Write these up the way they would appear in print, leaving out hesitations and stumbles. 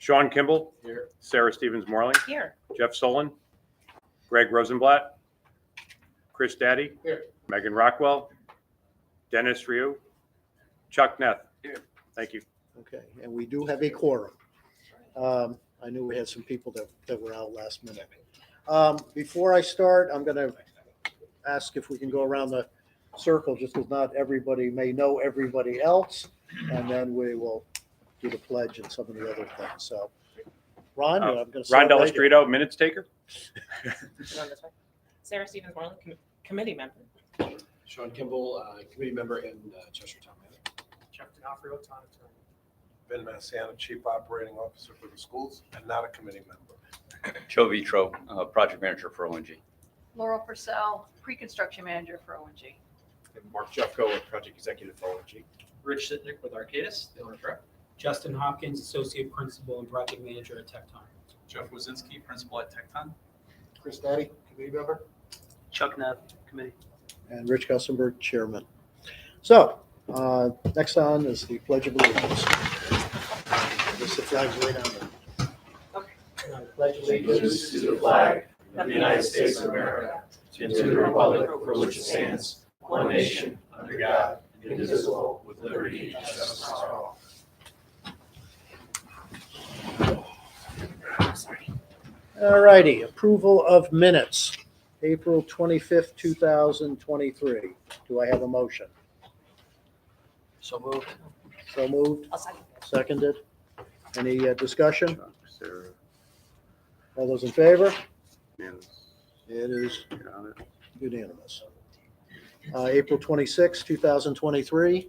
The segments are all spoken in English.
Sean Kimball. Here. Sarah Stevens Morley. Here. Jeff Solon. Greg Rosenblatt. Chris Daddy. Here. Megan Rockwell. Dennis Ryu. Chuck Neth. Here. Thank you. Okay, and we do have a quorum. I knew we had some people that were out last minute. Before I start, I'm going to ask if we can go around the circle, just because not everybody may know everybody else, and then we will do the pledge and some of the other things. So, Ron, I'm going to Ron start right here. Delastrito, minutes taker. Go this way. Sarah Stevens Morley, committee member. Sean Kimball, committee member in Cheshire Town Manager. Jeff D'Onofrio, town attorney. Ben Massiano, Chief Operating Officer for the schools, and not a committee member. Joe Vitro, project manager for ONG. Laurel Purcell, pre-construction manager for ONG. And Mark Jeffco, project executive for ONG. Rich Sitnick with Arcadis, the owner rep. Justin Hopkins, associate principal and project manager at Tecton. Jeff Wazinski, principal at Tecton. Chris Daddy, committee member. Chuck Neff, committee. And Rich Gussenberg, chairman. So, next on is the Pledge of Allegiance. Just the flag's way down there. I pledge Allegiance to the flag of the United States of America and to the republic for which it stands, one nation, under God, indivisible, with liberty and justice for all. All righty, approval of minutes, April 25th, 2023. Do I have a motion? So moved. So moved, I'll second. seconded. Any discussion? Chuck, Sarah. All those in favor? Unanimous. It is Got it. unanimous. April 26th, 2023.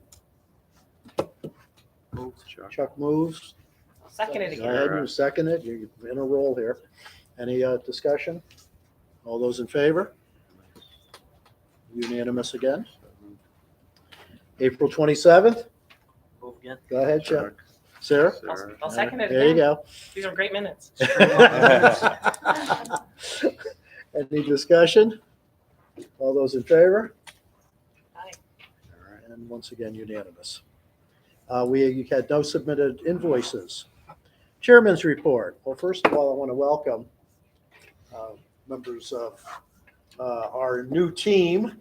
Chuck. Chuck moves. I'll second it Go again. ahead, you second it. You're in a roll here. Any discussion? All those in favor? Unanimous again. April 27th. Move again. Go ahead, Chuck. Chuck. Sarah? Sarah. I'll second it There you again. go. These are great minutes. Any discussion? All those in favor? Aye. All right. And once again, unanimous. We had no submitted invoices. Chairman's report. Well, first of all, I want to welcome members of our new team.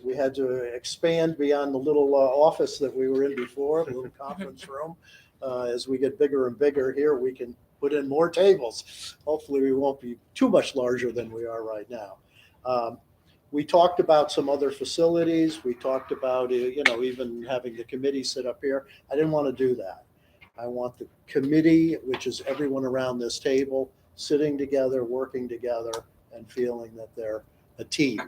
We had to expand beyond the little office that we were in before, the little conference room. As we get bigger and bigger here, we can put in more tables. Hopefully, we won't be too much larger than we are right now. We talked about some other facilities. We talked about, even having the committee sit up here. I didn't want to do that. I want the committee, which is everyone around this table, sitting together, working together, and feeling that they're a team.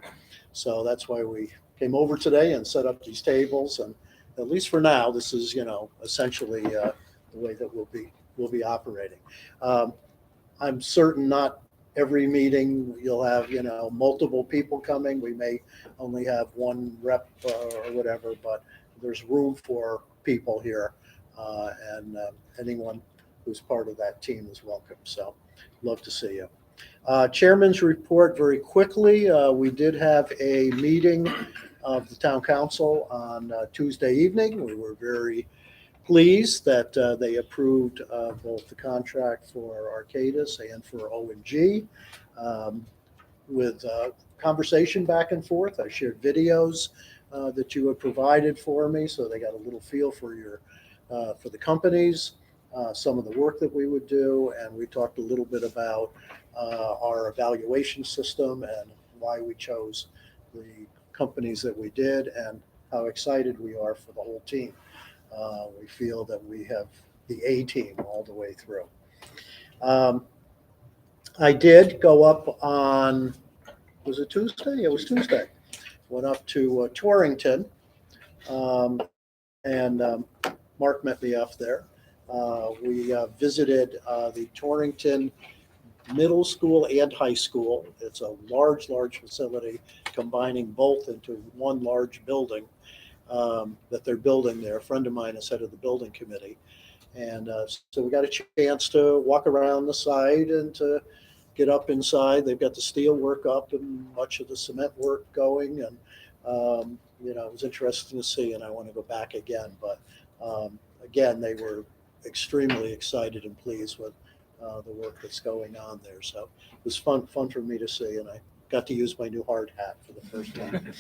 So that's why we came over today and set up these tables. And at least for now, this is, essentially the way that we'll be operating. I'm certain not every meeting you'll have, multiple people coming. We may only have one rep or whatever, but there's room for people here. And anyone who's part of that team is welcome. So love to see you. Chairman's report very quickly. We did have a meeting of the town council on Tuesday evening. We were very pleased that they approved both the contract for Arcadis and for ONG with conversation back and forth. I shared videos that you had provided for me, so they got a little feel for for the companies, some of the work that we would do, and we talked a little bit about our evaluation system and why we chose the companies that we did and how excited we are for the whole team. We feel that we have the A team all the way through. I did go up on, was it Tuesday? It was Tuesday. Went up to Torrington, and Mark met me up there. We visited the Torrington Middle School and High School. It's a large facility combining both into one large building that they're building there. A friend of mine is head of the building committee. And so we got a chance to walk around the site and to get up inside. They've got the steel work up and much of the cement work going. And, it was interesting to see, and I want to go back again. But again, they were extremely excited and pleased with the work that's going on there. So it was fun for me to see, and I got to use my new hard hat for the first time.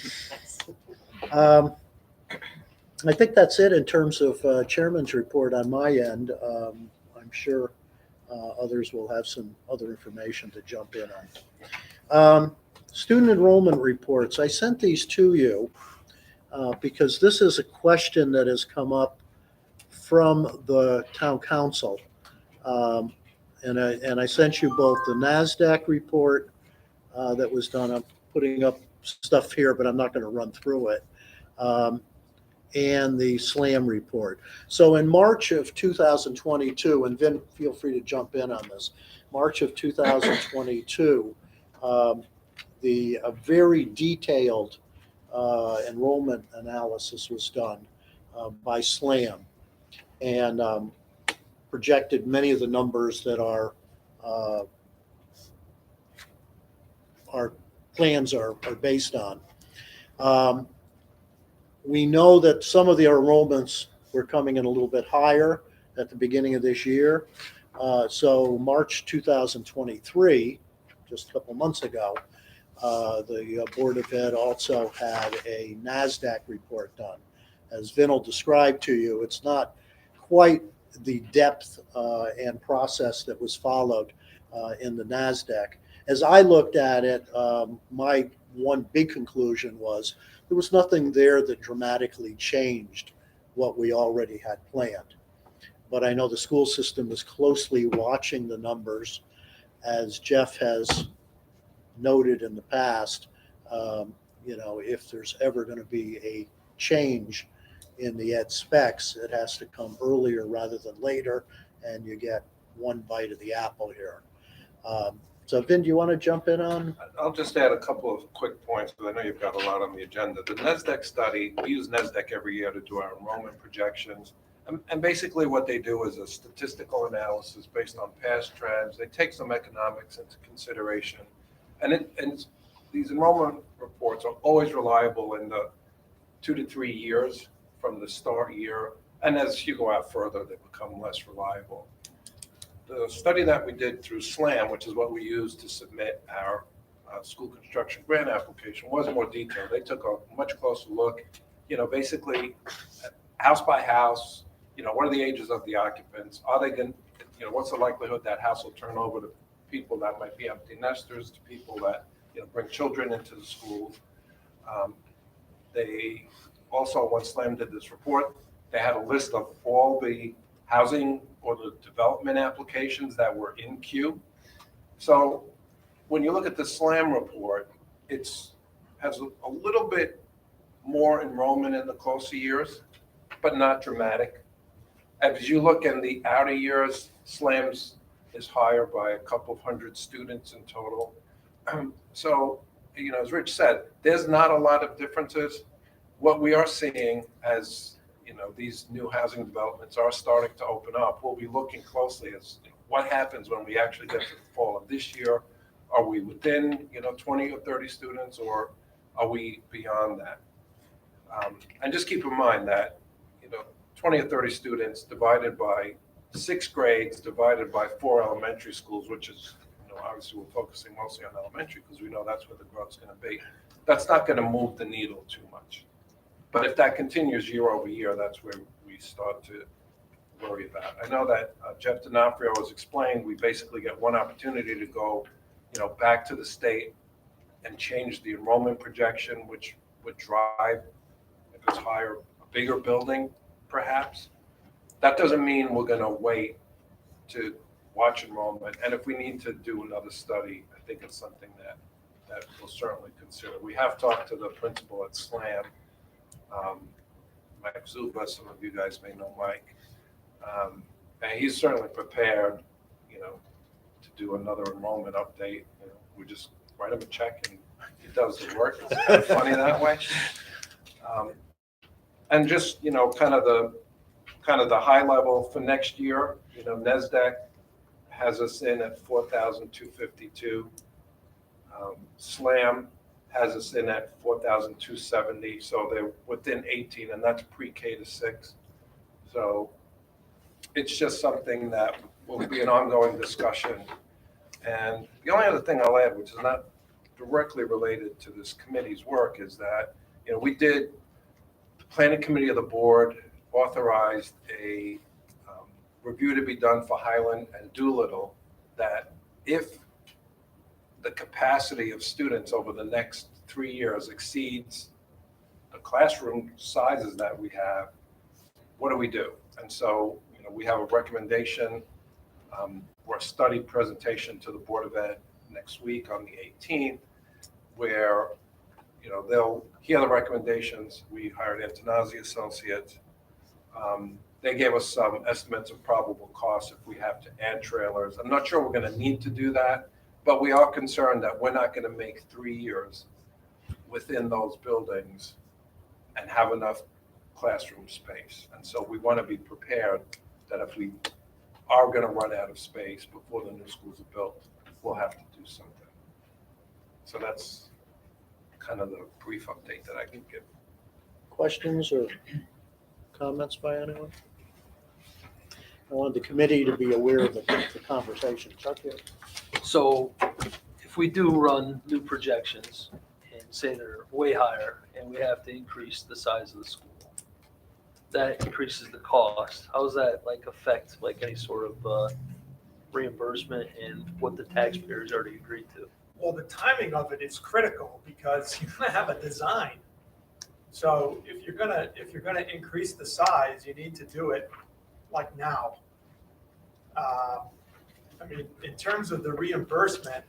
I think that's it in terms of chairman's report on my end. I'm sure others will have some other information to jump in on. Student enrollment reports. I sent these to you because this is a question that has come up from the town council. And I sent you both the NASDAQ report that was done. I'm putting up stuff here, but I'm not going to run through it. And the SLAM report. So in March of 2022, and Vin, feel free to jump in on this, March of 2022, a very detailed enrollment analysis was done by SLAM and projected many of the numbers that our plans are based on. We know that some of the enrollments were coming in a little bit higher at the beginning of this year. So March 2023, just a couple months ago, the Board of Ed also had a NASDAQ report done. As Vinil described to you, it's not quite the depth and process that was followed in the NASDAQ. As I looked at it, my one big conclusion was there was nothing there that dramatically changed what we already had planned. But I know the school system is closely watching the numbers. As Jeff has noted in the past, if there's ever going to be a change in the ed specs, it has to come earlier rather than later, and you get one bite of the apple here. So Vin, do you want to jump in on? I'll just add a couple of quick points, because I know you've got a lot on the agenda. The NESDEC study, we use NESDEC every year to do our enrollment projections. And basically what they do is a statistical analysis based on past trends. They take some economics into consideration. And these enrollment reports are always reliable in the 2 to 3 years from the start year. And as you go out further, they become less reliable. The study that we did through SLAM, which is what we use to submit our school construction grant application, was more detailed. They took a much closer look, basically house by house, what are the ages of the occupants? Are they going to, what's the likelihood that house will turn over to people that might be empty nesters, to people that, bring children into the school? They also, when SLAM did this report, they had a list of all the housing or the development applications that were in queue. So when you look at the SLAM report, has a little bit more enrollment in the closer years, but not dramatic. As you look in the outer years, SLAM's is higher by a couple of hundred students in total. So, as Rich said, there's not a lot of differences. What we are seeing as these new housing developments are starting to open up, we'll be looking closely as what happens when we actually get to the fall of this year. Are we within 20 or 30 students, or are we beyond that? And just keep in mind that 20 or 30 students divided by 6 grades divided by 4 elementary schools, which is obviously we're focusing mostly on elementary because we know that's where the growth's going to be. That's not going to move the needle too much. But if that continues year over year, that's where we start to worry about. I know that Jeff D'Onofrio has explained we basically get one opportunity to go, back to the state and change the enrollment projection, which would drive, if it's higher, a bigger building, perhaps. That doesn't mean we're going to wait to watch enrollment. And if we need to do another study, I think it's something that we'll certainly consider. We have talked to the principal at SLAM. Mike Zuba, some of you guys may know Mike, and he's certainly prepared, to do another enrollment update. We just write him a check and he does the work. It's kind of funny that way. And just kind of the high level for next year. NESDEC has us in at 4,252. SLAM has us in at 4,270, so they're within 18, and that's pre-K to 6. So it's just something that will be an ongoing discussion. And the only other thing I'll add, which is not directly related to this committee's work, is that, the planning committee of the board authorized a review to be done for Highland and Doolittle, that if the capacity of students over the next 3 years exceeds the classroom sizes that we have, what do we do? And so, we have a recommendation or a study presentation to the Board of Ed next week on the 18th, where, they'll hear the recommendations. We hired Antonazi Associates. They gave us some estimates of probable costs if we have to add trailers. I'm not sure we're going to need to do that, but we are concerned that we're not going to make 3 years within those buildings and have enough classroom space. And so we want to be prepared that if we are going to run out of space before the new schools are built, we'll have to do something. So that's kind of the brief update that I can give. Questions or comments by anyone? I wanted the committee to be aware of the conversation. Chuck, yeah. So if we do run new projections and say they're way higher and we have to increase the size of the school, that increases the cost. How does that affect any sort of reimbursement and what the taxpayers already agreed to? Well, the timing of it is critical because you're gonna have a design. So if you're gonna increase the size, you need to do it like now. In terms of the reimbursement,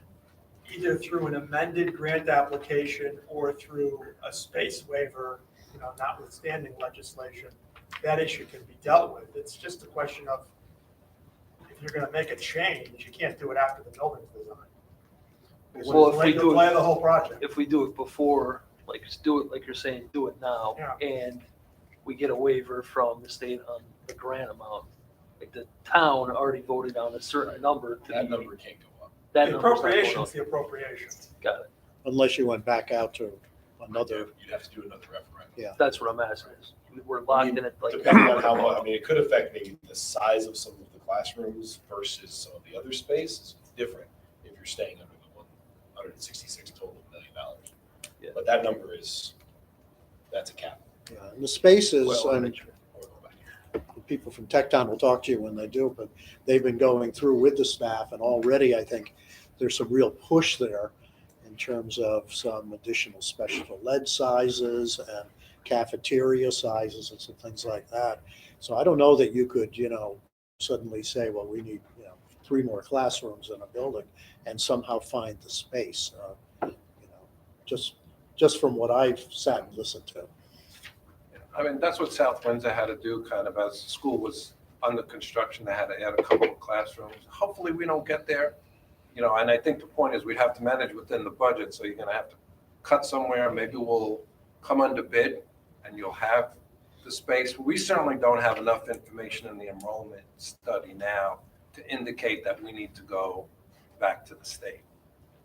either through an amended grant application or through a space waiver, notwithstanding legislation, that issue can be dealt with. It's just a question of if you're gonna make a change, you can't do it after the building's designed. Well, if we do Play it, the whole project. if we do it before, just do it like you're saying, do it now, Yeah. and we get a waiver from the state on the grant amount. The town already voted on a certain number. That number can't go up. That The number's not going appropriation's up. the appropriation. Got it. Unless you went back out to another, You'd have to do another referendum. yeah. That's what I'm asking is, we're locked in at Depending on how much, it could affect maybe the size of some of the classrooms versus some of the other space is different if you're staying under the $166 total $1 million. Yeah. But that number that's a cap. Yeah, and the spaces, Well, I mean, people from Tecton will talk to you when they do, but they've been going through with the staff, and already I think there's some real push there in terms of some additional special ed sizes and cafeteria sizes and some things like that. So I don't know that you could, suddenly say, well, we need, 3 more classrooms in a building and somehow find the space, just from what I've sat and listened to. That's what South Windsor had to do kind of as the school was under construction. They had to add a couple of classrooms. Hopefully we don't get there, and I think the point is we'd have to manage within the budget. So you're going to have to cut somewhere. Maybe we'll come under bid and you'll have the space. We certainly don't have enough information in the enrollment study now to indicate that we need to go back to the state.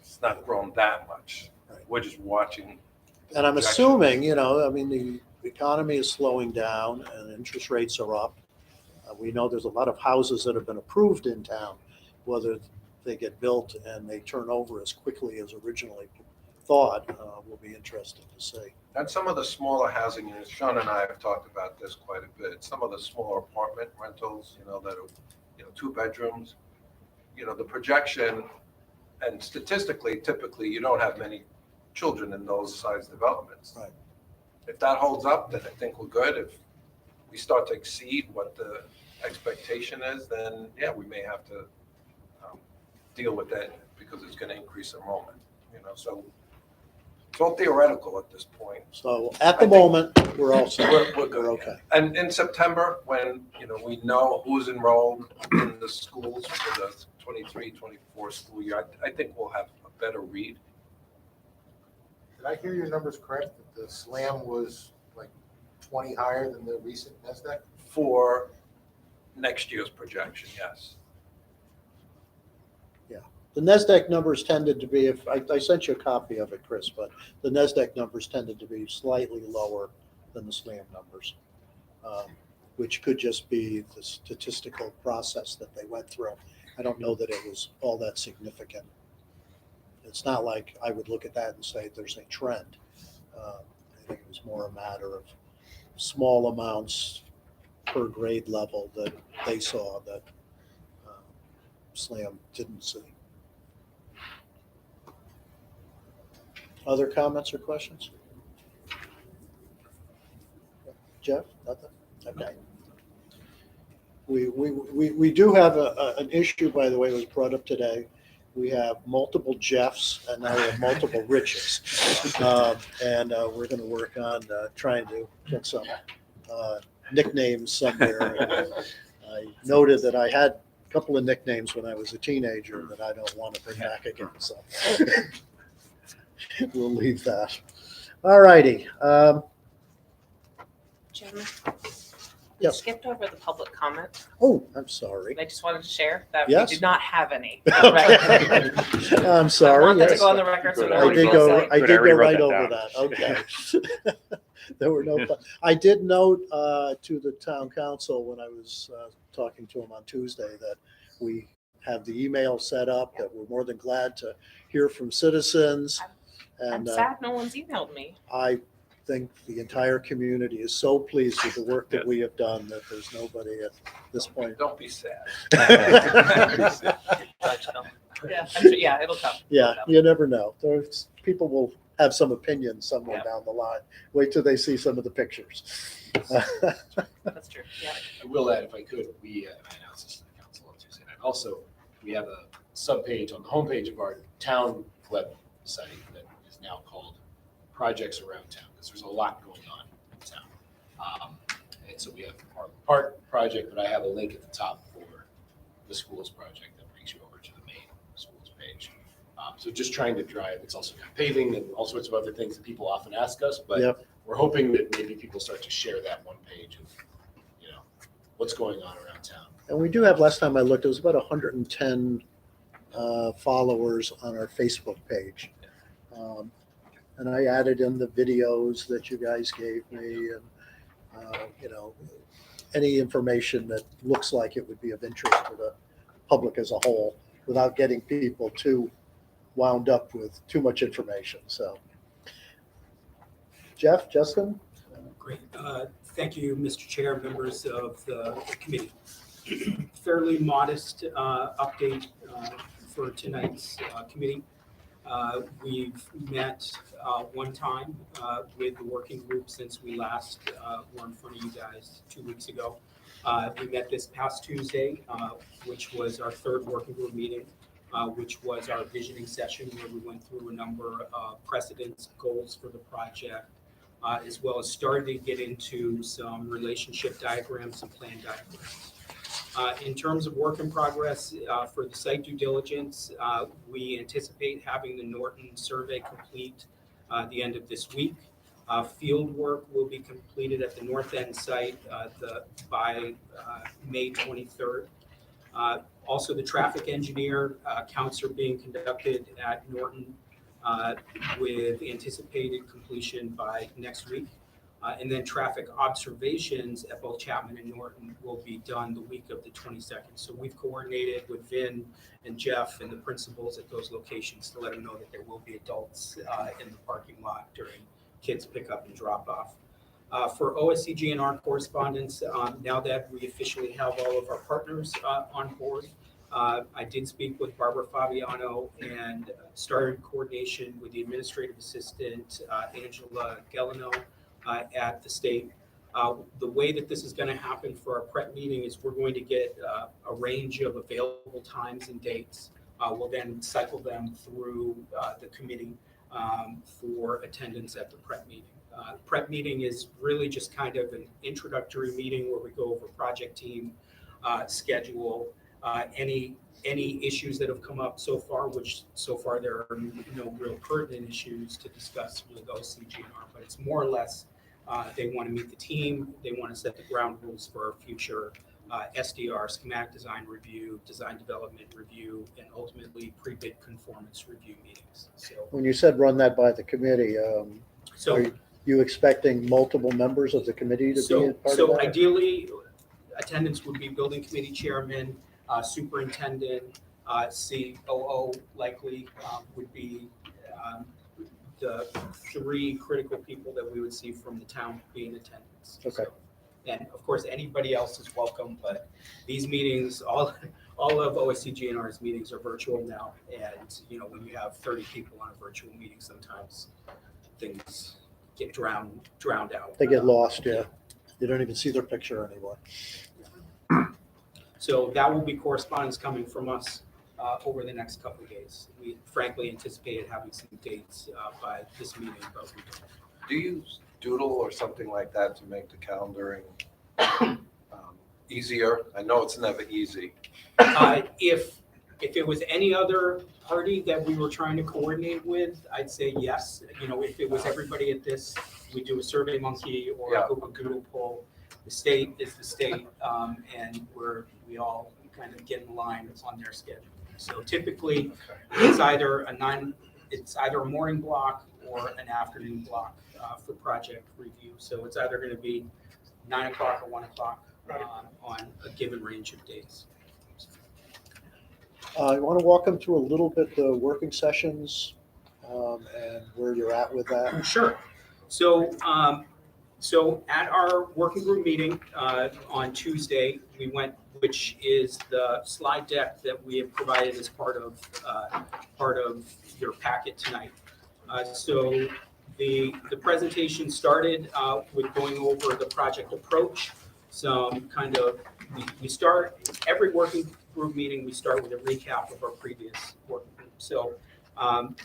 It's not grown that much. Right. We're just watching. And I'm projections. assuming, the economy is slowing down and interest rates are up. We know there's a lot of houses that have been approved in town, whether they get built and they turn over as quickly as originally thought, will be interesting to see. And some of the smaller housing units, Sean and I have talked about this quite a bit. Some of the smaller apartment rentals, that are, 2 bedrooms, the projection, and statistically, typically, you don't have many children in those size developments. Right. If that holds up, then I think we're good. If we start to exceed what the expectation is, then yeah, we may have to deal with that because it's going to increase enrollment. So it's all theoretical at this point. So at the moment, we're all set. We're good. We're okay. And in September, when we know who's enrolled in the schools for the 23-24 school year, I think we'll have a better read. Did I hear your numbers correct, that the SLAM was like 20 higher than the recent NASDAQ? For next year's projection, yes. The NASDAQ numbers tended to be, if I sent you a copy of it, Chris, but the NASDAQ numbers tended to be slightly lower than the SLAM numbers. which could just be the statistical process that they went through. I don't know that it was all that significant. It's not like I would look at that and say there's a trend. I think it was more a matter of small amounts per grade level that they saw that SLAM didn't see. Other comments or questions? Jeff, nothing? Okay. We do have an issue, by the way, that was brought up today. We have multiple Jeffs and now we have multiple Riches. And we're going to work on trying to get some nicknames somewhere. I noted that I had a couple of nicknames when I was a teenager that I don't want to bring back again, so we'll leave that. All righty. Jim, we Yes. skipped over the public comment. Oh, I'm sorry. I just wanted to share that Yes. we did not have any. Okay. I'm I sorry. want that to Yes. go on the record so I I nobody did feels go, like. I Good, did I go already wrote right that over down. that. Okay. There were no, I did note to the town council when I was talking to him on Tuesday that we have the email set up, that we're more than glad to hear from citizens. I'm And sad no one's emailed me. I think the entire community is so pleased with the work that we have done that there's nobody at this point. Don't be sad. Time's coming. Yeah, I'm sure, yeah, it'll come. Yeah, you never know. There's, people will have some opinions somewhere Yeah. down the line. Wait till they see some of the pictures. That's true. Yeah. I will add, if I could, I announced this to the council on Tuesday night. Also, we have a subpage on the homepage of our town website that is now called Projects Around Town, because there's a lot going on in town. And so we have the Park project, but I have a link at the top for the schools project that brings you over to the main schools page. So just trying to drive, it's also got paving and all sorts of other things that people often ask us, but Yep. we're hoping that maybe people start to share that one page of, what's going on around town. And we do have, last time I looked, it was about 110 followers on our Facebook page. And I added in the videos that you guys gave me and, any information that looks like it would be of interest to the public as a whole without getting people too wound up with too much information. So, Jeff, Justin? Great. Thank you, Mr. Chair, members of the committee. Fairly modest update for tonight's committee. We've met one time with the working group since we last were in front of you guys 2 weeks ago. We met this past Tuesday, which was our third working group meeting, which was our visioning session where we went through a number of precedents, goals for the project, as well as started to get into some relationship diagrams and plan diagrams. In terms of work in progress for the site due diligence, we anticipate having the Norton survey complete the end of this week. Field work will be completed at the north end site by May 23rd. Also, the traffic engineer counts are being conducted at Norton with anticipated completion by next week. And then traffic observations at both Chapman and Norton will be done the week of the 22nd. So we've coordinated with Vin and Jeff and the principals at those locations to let them know that there will be adults in the parking lot during kids pickup and drop off. For OSCG and our correspondence, now that we officially have all of our partners on board, I did speak with Barbara Fabiano and started coordination with the administrative assistant, Angela Gelino, at the state. The way that this is going to happen for our prep meeting is we're going to get a range of available times and dates. We'll then cycle them through the committee for attendance at the prep meeting. Prep meeting is really just kind of an introductory meeting where we go over project team schedule, any issues that have come up so far, which so far there are no real pertinent issues to discuss with OCGNR, but it's more or less they want to meet the team, they want to set the ground rules for future SDR, schematic design review, design development review, and ultimately pre-bid conformance review meetings. So, When you said run that by the committee, so are you expecting multiple members of the committee to be a part of So that? ideally, attendance would be building committee chairman, superintendent, COO likely would be the three critical people that we would see from the town be in attendance. Okay. So, and of course, anybody else is welcome, but these meetings, all of OSCGNR's meetings are virtual now. And, you know, when you have 30 people on a virtual meeting, sometimes things get drowned out. They get lost, yeah. You don't even see their picture anymore. So that will be correspondence coming from us over the next couple of days. We frankly anticipated having some dates by this meeting, but we don't. Do you use Doodle or something like that to make the calendaring easier? I know it's never easy. If it was any other party that we were trying to coordinate with, I'd say yes. You know, if it was everybody at this, we do a Survey Monkey or Yeah. a Google Doodle poll. The state is the state, and we all kind of get in line on their schedule. So typically, it's either a morning block or an afternoon block for project review. So it's either going to be 9 o'clock or 1 o'clock on a given range of days. I want to walk them through a little bit the working sessions and where you're at with that. Sure. So, so at our working group meeting on Tuesday, we went, which is the slide deck that we have provided as part of your packet tonight. So the presentation started with going over the project approach. Some kind of, we start every working group meeting, we start with a recap of our previous working group. So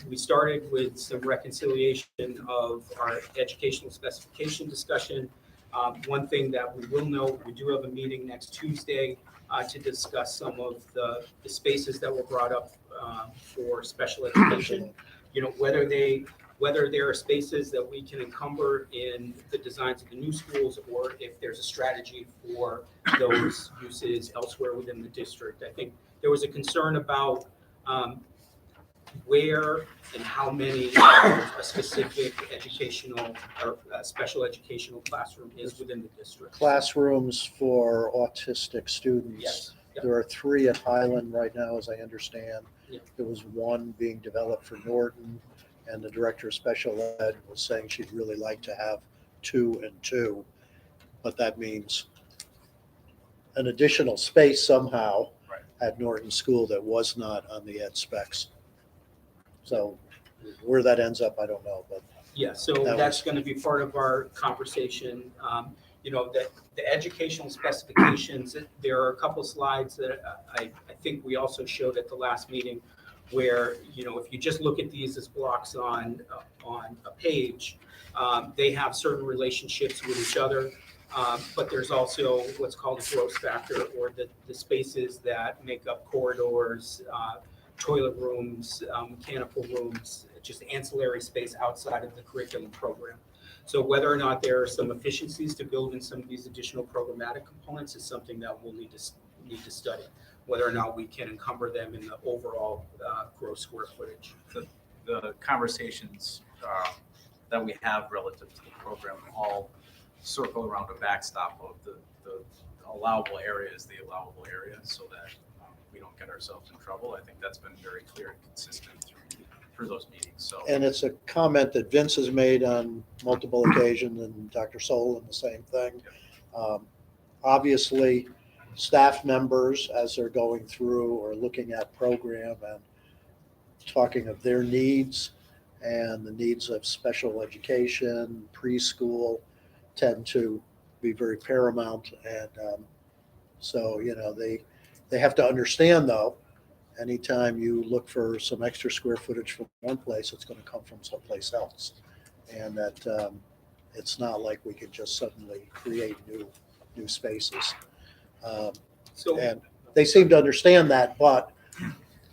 we started with some reconciliation of our educational specification discussion. One thing that we will note, we do have a meeting next Tuesday to discuss some of the spaces that were brought up for special education. You know, whether there are spaces that we can encumber in the designs of the new schools, or if there's a strategy for those uses elsewhere within the district. I think there was a concern about where and how many a specific educational or special educational classroom is within the district. Classrooms for autistic students. Yes. Yep. There are 3 at Highland right now, as I understand. Yep. There was 1 being developed for Norton, and the director of special ed was saying she'd really like to have 2 and 2. But that means an additional space somehow at Norton School that was not on the ed specs. So where that ends up, I don't know, but. Yeah, so That that's was- going to be part of our conversation. You know, that the educational specifications, there are a couple slides that I think we also showed at the last meeting where, you know, if you just look at these as blocks on a page, they have certain relationships with each other. But there's also what's called a growth factor, or the spaces that make up corridors, toilet rooms, mechanical rooms, just ancillary space outside of the curriculum program. So whether or not there are some efficiencies to build in some of these additional programmatic components is something that we'll need to study, whether or not we can encumber them in the overall gross square footage. The conversations that we have relative to the program all circle around a backstop of the allowable area is the allowable area, so that we don't get ourselves in trouble. I think that's been very clear and consistent through those meetings. So, And it's a comment that Vince has made on multiple occasions, and Dr. Solon the same thing. Obviously, staff members, as they're going through or looking at program and talking of their needs and the needs of special education, preschool, tend to be very paramount. And so, you know, they have to understand, though, anytime you look for some extra square footage from one place, it's going to come from someplace else. And that it's not like we can just suddenly create new spaces. And they seem to understand that, but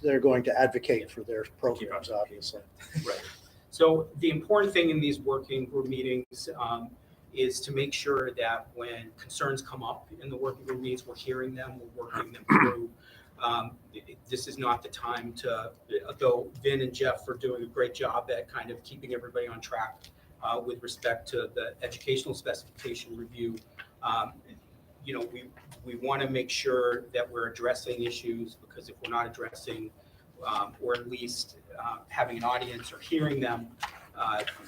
they're going to advocate for their programs, obviously. Right. So the important thing in these working group meetings is to make sure that when concerns come up in the working group meetings, we're hearing them, we're working them through. This is not the time to, though Vin and Jeff are doing a great job at kind of keeping everybody on track with respect to the educational specification review. You know, We want to make sure that we're addressing issues, because if we're not addressing, or at least having an audience or hearing them,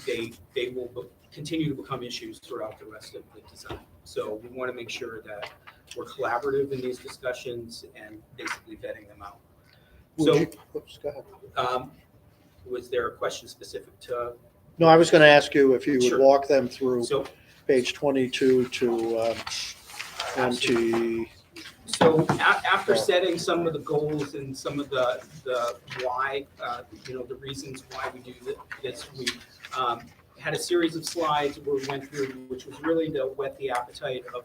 they will continue to become issues throughout the rest of the design. So we want to make sure that we're collaborative in these discussions and basically vetting them out. So, Oops, go ahead. was there a question specific to? No, I was going to ask you if you would Sure. walk them through So, page 22 to 20. So after setting some of the goals and some of the why, the reasons why we do this, we had a series of slides where we went through, which was really to whet the appetite of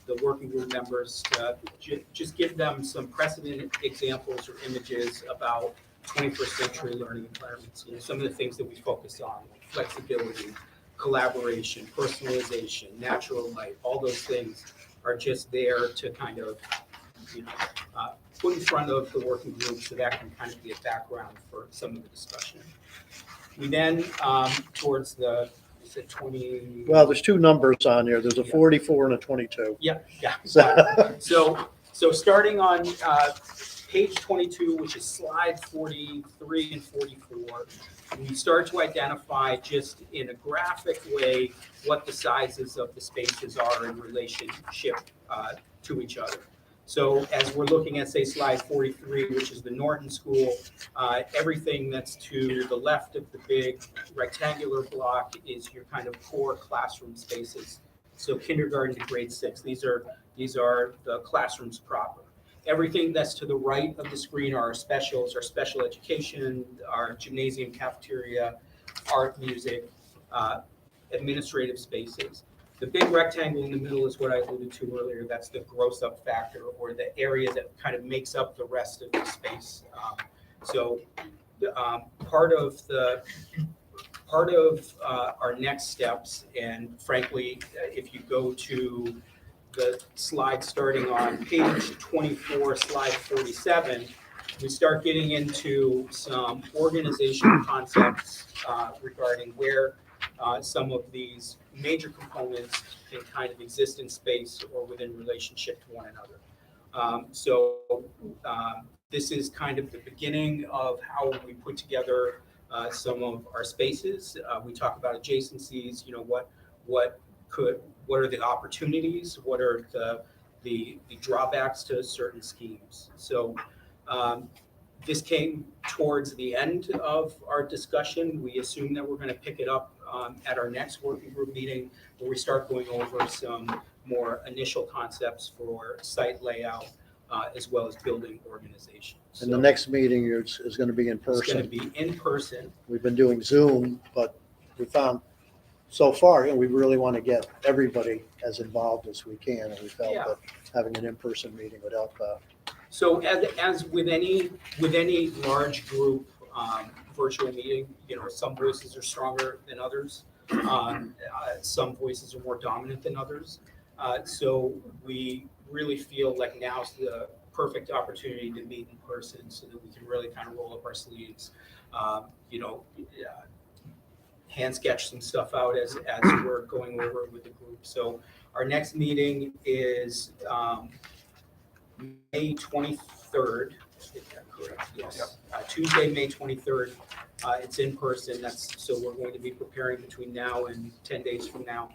the working group members to just give them some precedent examples or images about 21st century learning environments. Some of the things that we focus on, like flexibility, collaboration, personalization, natural light, all those things are just there to kind of, put in front of the working group, so that can kind of be a background for some of the discussion. We then, towards the, is it 20? Well, there's two numbers on here. There's a 44 and a 22. Yeah. So- So starting on page 22, which is slide 43 and 44, we start to identify just in a graphic way what the sizes of the spaces are in relationship to each other. So as we're looking at, say, slide 43, which is the Norton School, everything that's to the left of the big rectangular block is your kind of core classroom spaces. So kindergarten to grade 6, these are the classrooms proper. Everything that's to the right of the screen are our specials, our special education, our gymnasium, cafeteria, art, music, administrative spaces. The big rectangle in the middle is what I alluded to earlier. That's the gross up factor, or the area that kind of makes up the rest of the space. Part of our next steps, and frankly, if you go to the slide starting on page 24, slide 47, we start getting into some organizational concepts regarding where some of these major components can kind of exist in space or within relationship to one another. This is kind of the beginning of how we put together some of our spaces. We talk about adjacencies, what are the opportunities, what are the drawbacks to certain schemes. So this came towards the end of our discussion. We assume that we're going to pick it up at our next working group meeting, where we start going over some more initial concepts for site layout, as well as building organization. And the next meeting is going to be in It's going to person. be in person. We've been doing Zoom, but we found so far, we really want to get everybody as involved as we can, and we felt Yeah. that having an in-person meeting would help. So as with any large group virtual meeting, some voices are stronger than others. Some voices are more dominant than others. So we really feel like now's the perfect opportunity to meet in person, so that we can really kind of roll up our sleeves, hand sketch some stuff out as we're going over with the group. So our next meeting is May 23rd. Is that correct? Yes. Tuesday, May 23rd. It's in person. So we're going to be preparing between now and 10 days from now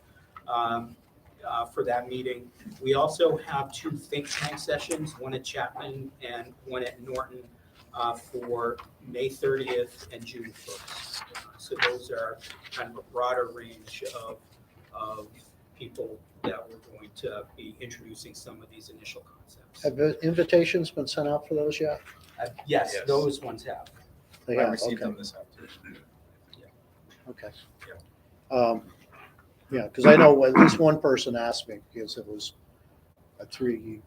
for that meeting. We also have 2 think tank sessions, one at Chapman and one at Norton, for May 30th and June 1st. So those are kind of a broader range of people that we're going to be introducing some of these initial concepts. Have the invitations been sent out for those yet? Yes, Yes. those ones have. They I have, received okay. them this afternoon. Okay. Yeah, because I know at least one person asked me, because it was a 3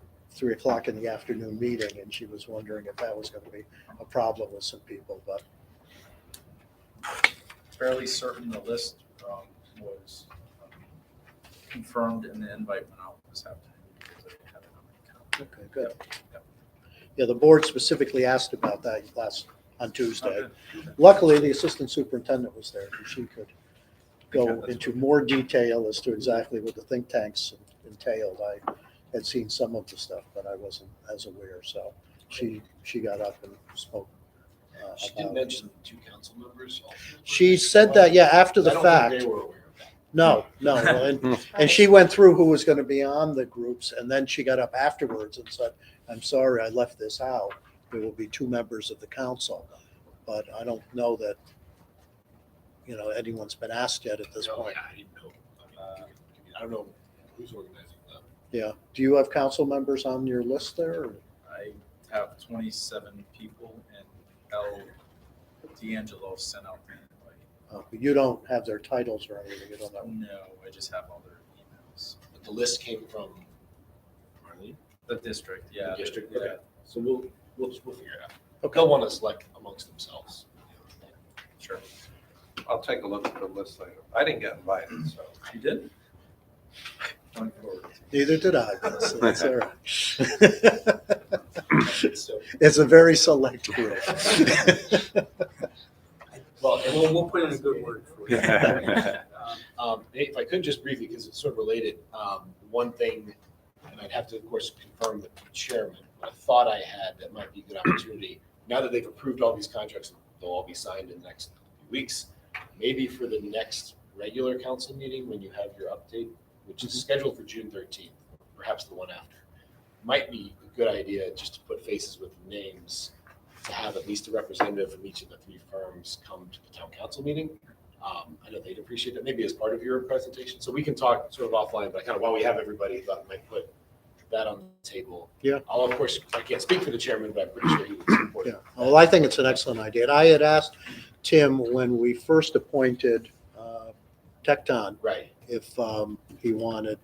o'clock in the afternoon meeting, and she was wondering if that was going to be a problem with some people, but Fairly certain the list was confirmed and the invite went out this afternoon, because I had it on my account. okay, good. Yeah, the board specifically asked about that on Tuesday. Okay. Luckily, the assistant superintendent was there, and she could go Okay, that's into more detail as to exactly what the think tanks entailed. I had seen some of the stuff, but I wasn't as aware. So she got up and spoke. She did about it. mention 2 council members. She said that, yeah, after the I don't fact. think they were aware of that. No, and she went through who was going to be on the groups, and then she got up afterwards and said, "I'm sorry, I left this out. There will be 2 members of the council." But I don't know that, anyone's been asked yet at this No, point. yeah, I didn't know. I don't know who's organizing that. Yeah. Do you have council members on your list there? Or? I have 27 people, and L. D'Angelo sent out the invite. But you don't have their titles or anything. You don't know. No, I just have all their emails. But the list came from Marlene? The district, yeah. The district, yeah. okay. So we'll figure it out. Okay. They'll want to select amongst themselves. Sure. I'll take a look at the list later. I didn't get invited, so. You did? Going forward. Neither did I. But that's all right. So, It's a very select group. well, and We'll put in a good word for you. if I could just briefly, because it's sort of related, one thing, and I'd have to, of course, confirm with the chairman, but I thought I had that might be a good opportunity. Now that they've approved all these contracts, they'll all be signed in the next few weeks. Maybe for the next regular council meeting, when you have your update, which is scheduled for June 13th, perhaps the one after, might be a good idea just to put faces with names, to have at least a representative from each of the 3 firms come to the town council meeting. I know they'd appreciate that, maybe as part of your presentation. So we can talk sort of offline, but kind of while we have everybody, thought I might put that on the table. Yeah. I'll, of course, I can't speak for the chairman, but I'm pretty sure he would support Yeah. it. Well, I think it's an excellent idea. And I had asked Tim when we first appointed Tecton Right, if he wanted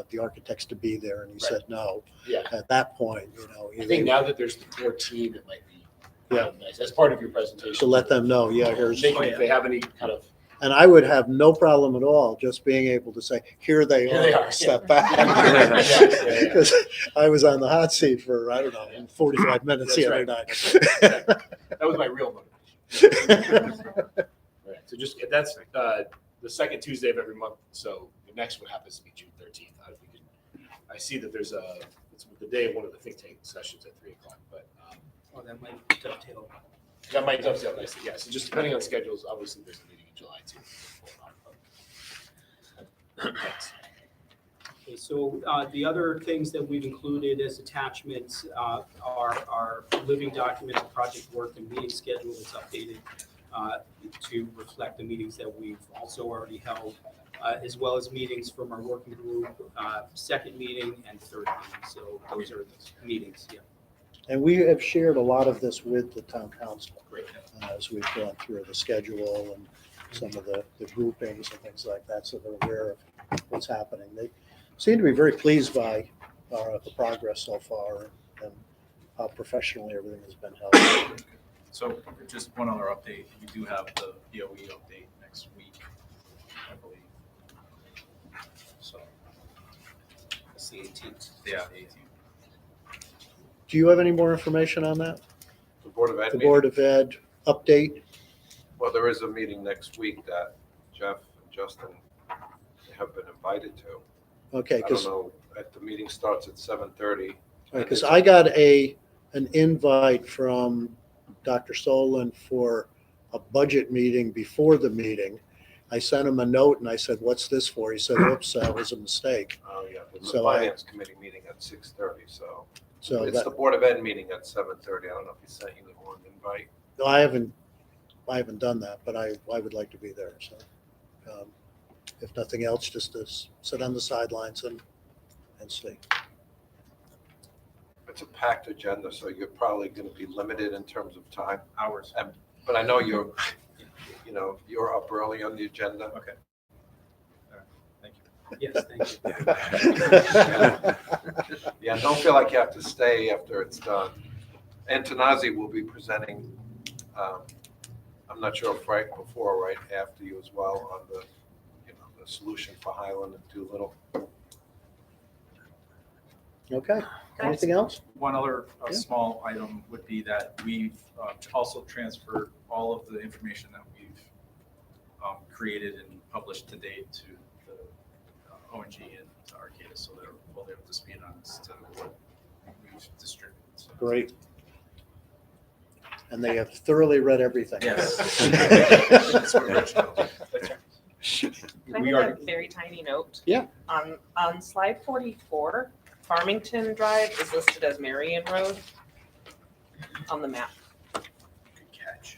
the architects to be there, and he said no. yeah. At that point, I think now that there's the core team, it might be Yeah. nice, as part of your presentation. to let them know, yeah, here's. Thinking if they have any kind of, And I would have no problem at all just being able to say, here they Here they are, are, step yeah. back. Yeah. Because I was on the hot seat for, I don't know, 45 minutes the other That's night. that was my real motivation. Right, so just, that's the second Tuesday of every month, so the next one happens to be June 13th. I see that it's the day of one of the think tank sessions at 3 o'clock, but Oh, that might dovetail. that might dovetail nicely, yeah. So just depending on schedules, obviously there's a meeting in July too. Thanks. Okay, so the other things that we've included as attachments are our living document, of project work and meeting schedule that's updated to reflect the meetings that we've also already held, as well as meetings from our working group, second meeting and third meeting. So those are the meetings, yeah. And we have shared a lot of this with the town council Great. as we've gone through the schedule and some of the groupings and things like that, so they're aware of what's happening. They seem to be very pleased by the progress so far and how professionally everything has been held. So just one other update, we do have the BOE update next week, I believe. So, That's the 18th. yeah, the 18th. Do you have any more information on that? The Board of Ed The meeting? Board of Ed update? Well, there is a meeting next week that Jeff and Justin have been invited to. Okay, I don't because know, the meeting starts at 7:30. I got an invite from Dr. Solon for a budget meeting before the meeting. I sent him a note and I said, "What's this for?" He said, "Oops, that was a mistake." Oh, yeah, there's a So I- finance committee meeting at 6:30, so. So It's the that, Board of Ed meeting at 7:30. I don't know if he sent you the one invite. no, I haven't done that, but I would like to be there. So if nothing else, just to sit on the sidelines and see. It's a packed agenda, so you're probably going to be limited in terms of time. Hours. But I know you're up early on the agenda. Okay. All right. Thank you. Yes, thank you. Yeah, don't feel like you have to stay after it's done. And Tanazi will be presenting, I'm not sure if right before or right after you as well, on the solution for Highland and Doolittle. Okay, anything else? One other Yeah. small item would be that we've also transferred all of the information that we've created and published to date to the ONG and to Arcata, so they're fully up to speed on this to what we've distributed. So. Great. And they have thoroughly read everything. Yes. Can I We make are, a very tiny note? Yeah. On slide 44, Farmington Drive is listed as Marion Road on the map. good catch.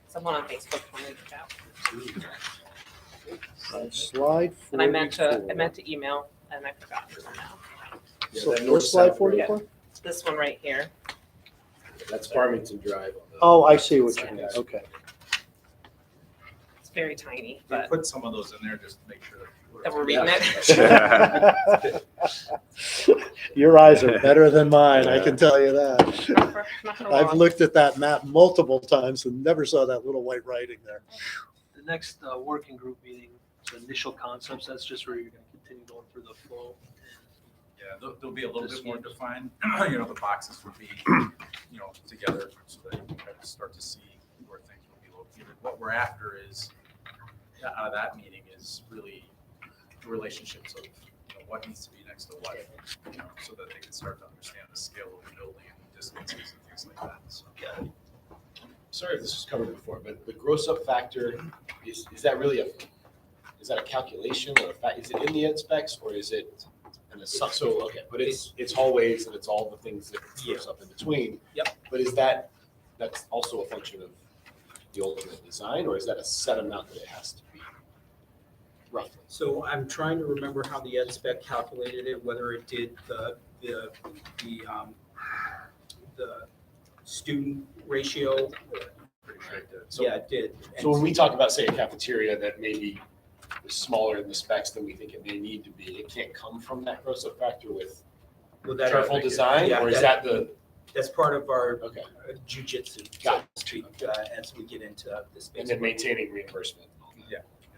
Someone on Facebook pointed it out. Slide 44. And I meant to email and I forgot somehow. Yeah, So that what's north slide south road, 44? This one right here. That's Farmington Drive. on the- Oh, I see what you mean. Okay. It's very tiny, We but put some of those in there just to make sure that we're reading it. Your eyes are better than mine, I can tell you that. Not for I've long. looked at that map multiple times and never saw that little white writing there. The next working group meeting, so initial concepts, that's just where you're gonna continue going through the flow. Yeah, they'll be a little bit more defined. You know, the boxes will be, you know, together so that you can kind of start to see where things will be located. What we're after is, out of that meeting is really the relationships of, you know, what needs to be next to what, you know, so that they can start to understand the scale of the building and distances and things like that, so. Sorry if this was covered before, but the gross up factor, is that really is that a calculation or a fact? Is it in the ed specs or is it an assumption? So, okay, but it's hallways and it's all the things that gross up in between. Yep. But that's also a function of the ultimate design, or is that a set amount that it has to be roughly? So I'm trying to remember how the ed spec calculated it, whether it did the student ratio. Pretty sure it did. So, Yeah, it did. so when we talk about, say, a cafeteria that maybe is smaller in the specs than we think it may need to be, it can't come from that gross up factor with Well, that- careful design, yeah, or is that the, That's part of our okay, jujitsu, so Got to speak, as we get into the space. and then maintaining reimbursement?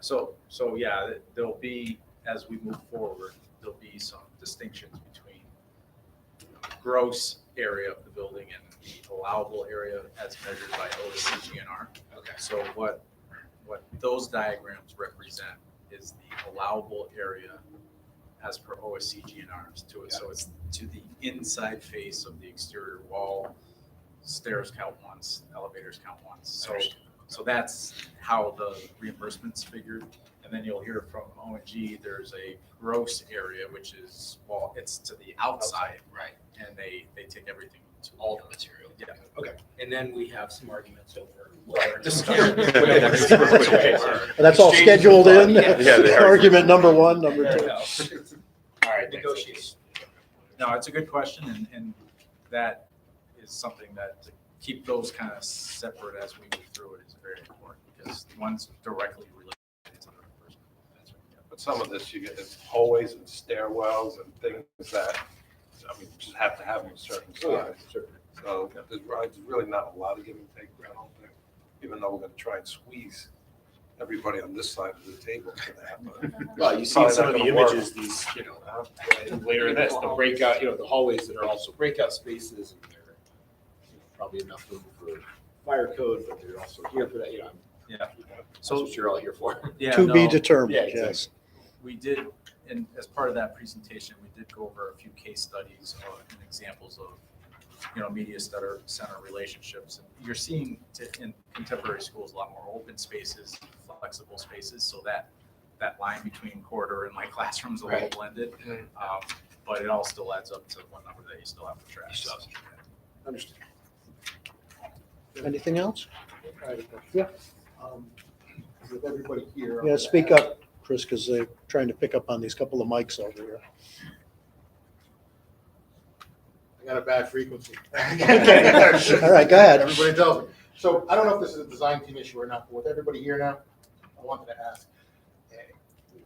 So yeah, there'll be, as we move forward, there'll be some distinctions between gross area of the building and the allowable area as measured by OSCGNR. Okay. So what those diagrams represent is the allowable area as per OSCGNRs to it. So it's to the inside face of the exterior wall, stairs count once, elevators count once. So that's how the reimbursement's figured. And then you'll hear from ONG, there's a gross area, which is, well, it's to the outside. Right. And they take everything to All the material. Yeah. Okay. And then we have some arguments over. That's all scheduled in? Yeah, they are. Argument number one, number There two. we go. All right. Negotiation. No, it's a good question, and that is something that to keep those kind of separate as we move through it is very important, because one's directly related to the reimbursement. That's right, yeah. But some of this, you get hallways and stairwells and things that, I mean, just have to have them a certain size. So there's really not a lot of give and take around all there, even though we're gonna try and squeeze everybody on this side of the table for that. but Well, you see Probably some not of the gonna work. images, these, later in this, the breakout, the hallways that are also breakout spaces, and they're probably enough room for fire code, but they're also here for that, Yeah. that's what you're all here for. Yeah, To be no, determined, Yeah, yes. exactly. we did, and as part of that presentation, we did go over a few case studies and examples of, media center relationships. And you're seeing in contemporary schools a lot more open spaces, flexible spaces, so that line between corridor and my classroom's a little Right. blended. But it all still adds up to one number that you still have to track. Understood. Anything else? Yeah. With everybody here. Yeah, speak up, Chris, because they're trying to pick up on these couple of mics over here. I got a bad frequency. Okay. All right, go ahead. Everybody tells me. So I don't know if this is a design team issue or not, but with everybody here now, I wanted to ask.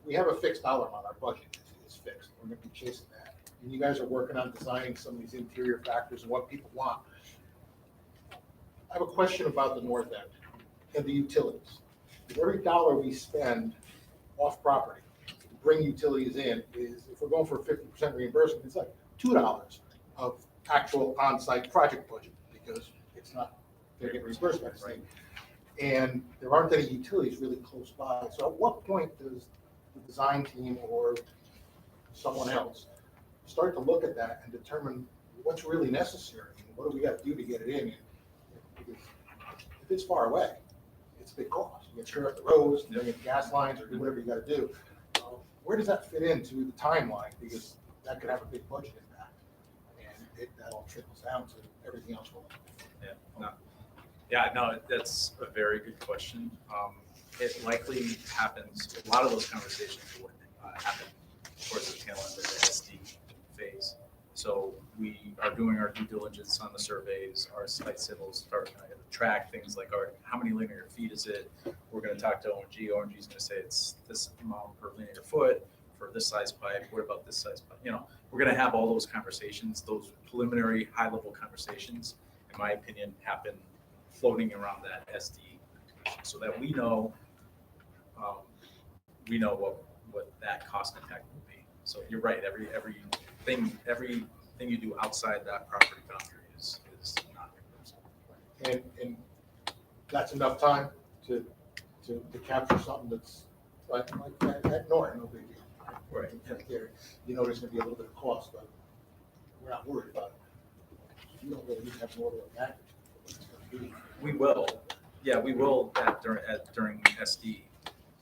We have a fixed dollar amount, our budget is fixed. We're gonna be chasing that. And you guys are working on designing some of these interior factors and what people want. I have a question about the north end and the utilities. If every dollar we spend off property to bring utilities in is, if we're going for a 50% reimbursement, it's like $2 of actual on-site project budget, because it's not, they're getting reimbursed by the same. And there aren't any utilities really close by. So at what point does the design team or someone else, start to look at that and determine what's really necessary. And what do we got to do to get it in? Because if it's far away, it's a big cost. You got to tear up the roads, bring in gas lines, or do whatever you got to do. Where does that fit into the timeline? Because that could have a big budget impact. And that all trickles down to everything else. No, that's a very good question. It likely happens, a lot of those conversations would happen towards the tail end of the SD phase. So we are doing our due diligence on the surveys, our site civils, start to track things like how many linear feet is it? We're gonna talk to ONG. ONG is gonna say it's this amount per linear foot for this size pipe. What about this size pipe? We're gonna have all those conversations, those preliminary high-level conversations, in my opinion, happen floating around that SD so that we know what that cost impact will be. So you're right, everything you do outside that property boundary is not reimbursable. And that's enough time to capture something that's like at Norton, no big deal. Right. There, there's gonna be a little bit of cost, but we're not worried about it. You don't really need to have an order of magnitude for what it's gonna be. We will, yeah, we will during SD,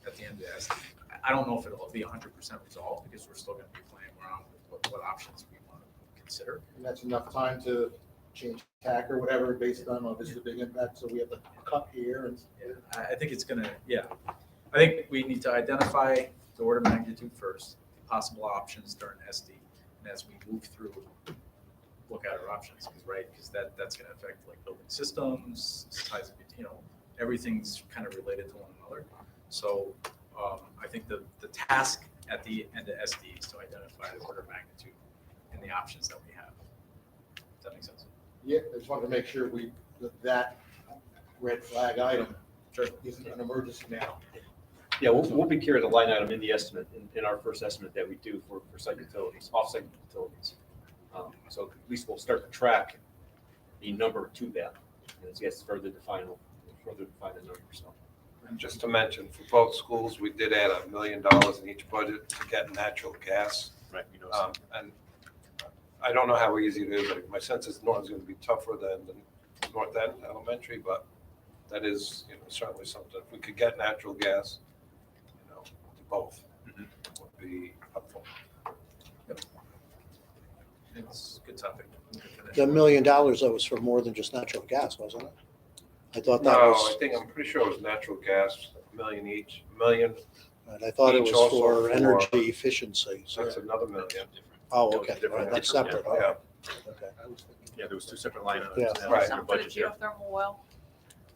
at the end of the SD. I don't know if it'll be 100% resolved because we're still gonna be playing around with what options we want to consider. And that's enough time to change tack or whatever based on, this is a big impact, so we have to cut here and. I think it's gonna, I think we need to identify the order of magnitude first, the possible options during SD, and as we move through, look at our options, because that's gonna affect like building systems, size of, everything's kind of related to one another. So I think the task at the end of SD is to identify the order of magnitude and the options that we have. Does that make sense? Yeah, I just wanted to make sure that red flag item Sure. isn't an emergency now. Yeah, we'll be carrying the line item in the estimate, in our first estimate that we do for site utilities, off-site utilities. So at least we'll start to track the number to that. And as it gets further defined, we'll further define the number, so. And just to mention, for both schools, we did add $1 million in each budget to get natural gas. Right. And I don't know how easy it is, but my sense is Norton's going to be tougher than North End Elementary, but that is, certainly something. If we could get natural gas, to both, would be helpful. It's a good topic. The $1 million, that was for more than just natural gas, wasn't it? I thought that No, was, I'm pretty sure it was natural gas, $1 million each, $1 million. and I thought it each was also for for- energy efficiency. So, That's another $1 million. oh, okay, all right, that's separate. Yeah. Okay. Yeah, there was two separate line items. Yeah. Now Right. it's in your Some for the budget here. geothermal well.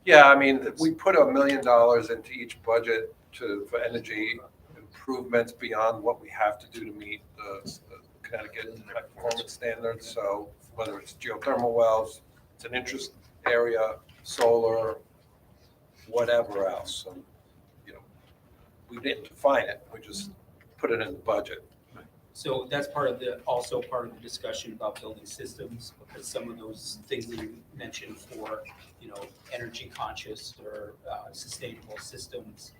Yeah, we put $1 million into each budget for energy improvements beyond what we have to do to meet the Connecticut high performance standards. So whether it's geothermal wells, it's an interest area, solar, whatever else. So, we didn't define it. We just put it in the budget. So that's also part of the discussion about building systems, because some of those things that you mentioned for, energy conscious or sustainable systems,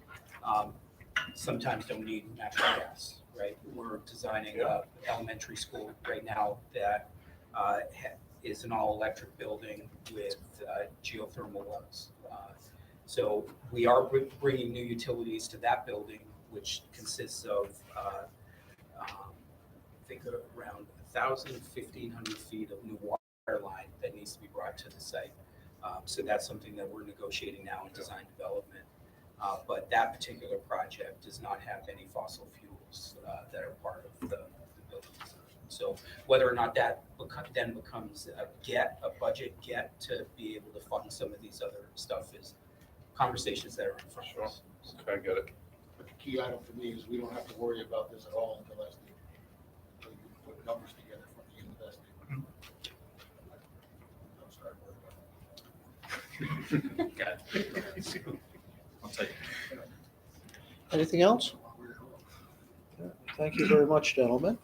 sometimes don't need natural gas, right? We're designing a elementary school right now that is an all-electric building with geothermal wells. So we are bringing new utilities to that building, which consists of I think around 1,500 feet of new water line that needs to be brought to the site. So that's something that we're negotiating now in design development. But that particular project does not have any fossil fuels that are part of the building design. So whether or not that then becomes a budget get to be able to fund some of these other stuff is conversations that are in front of us. Okay, I get it. But the key item for me is we don't have to worry about this at all until SD. So you can put numbers together from the end of SD. Don't start worrying about it. Got it. I'll tell you. Anything else? Yeah, thank you very much, gentlemen.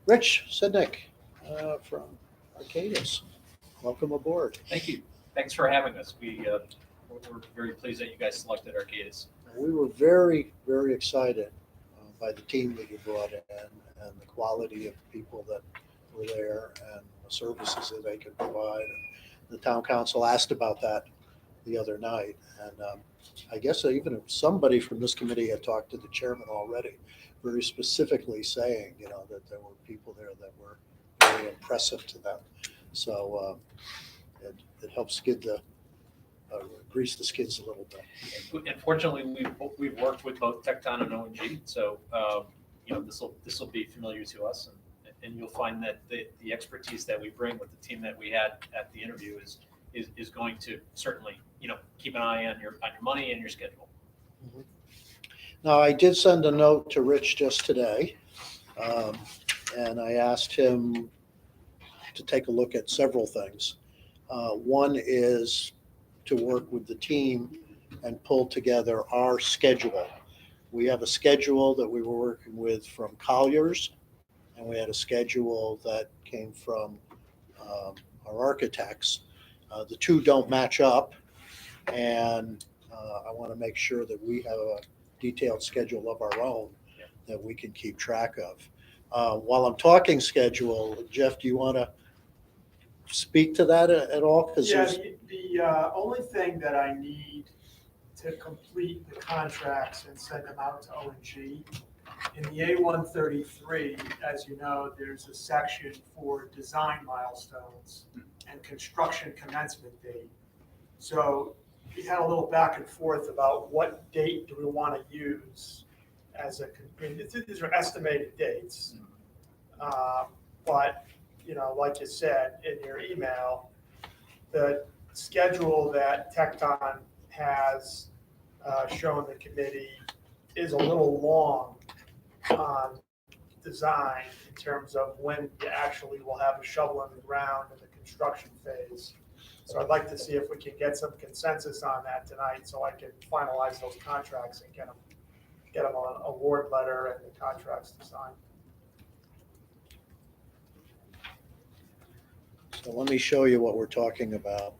Rich Sidnick from Arcadis, welcome aboard. Thank you. Thanks for having us. We're very pleased that you guys selected Arcadis. We were very, very excited by the team that you brought in and the quality of people that were there and the services that they could provide. And the town council asked about that the other night. And I guess even if somebody from this committee had talked to the chairman already, very specifically saying, that there were people there that were very impressive to them. So it helps grease the skids a little bit. Unfortunately, we've worked with both Tecton and ONG, so this will be familiar to us, and you'll find that the expertise that we bring with the team that we had at the interview is going to certainly keep an eye on your money and your schedule. Mm-hmm. Now, I did send a note to Rich just today, and I asked him to take a look at several things. One is to work with the team and pull together our schedule. We have a schedule that we were working with from Colliers, and we had a schedule that came from our architects. The two don't match up, and I want to make sure that we have a detailed schedule of our own that we can keep track of. While I'm talking schedule, Jeff, do you want to speak to that at all? Yeah, the only thing that I need to complete the contracts and send them out to ONG, in the A133, as you know, there's a section for design milestones and construction commencement date. So we had a little back and forth about what date do we want to use as these are estimated dates. But like you said in your email, the schedule that Tecton has shown the committee is a little long on design in terms of when you actually will have a shovel in the ground in the construction phase. So I'd like to see if we can get some consensus on that tonight so I can finalize those contracts and get them an award letter and the contracts to sign. So let me show you what we're talking about.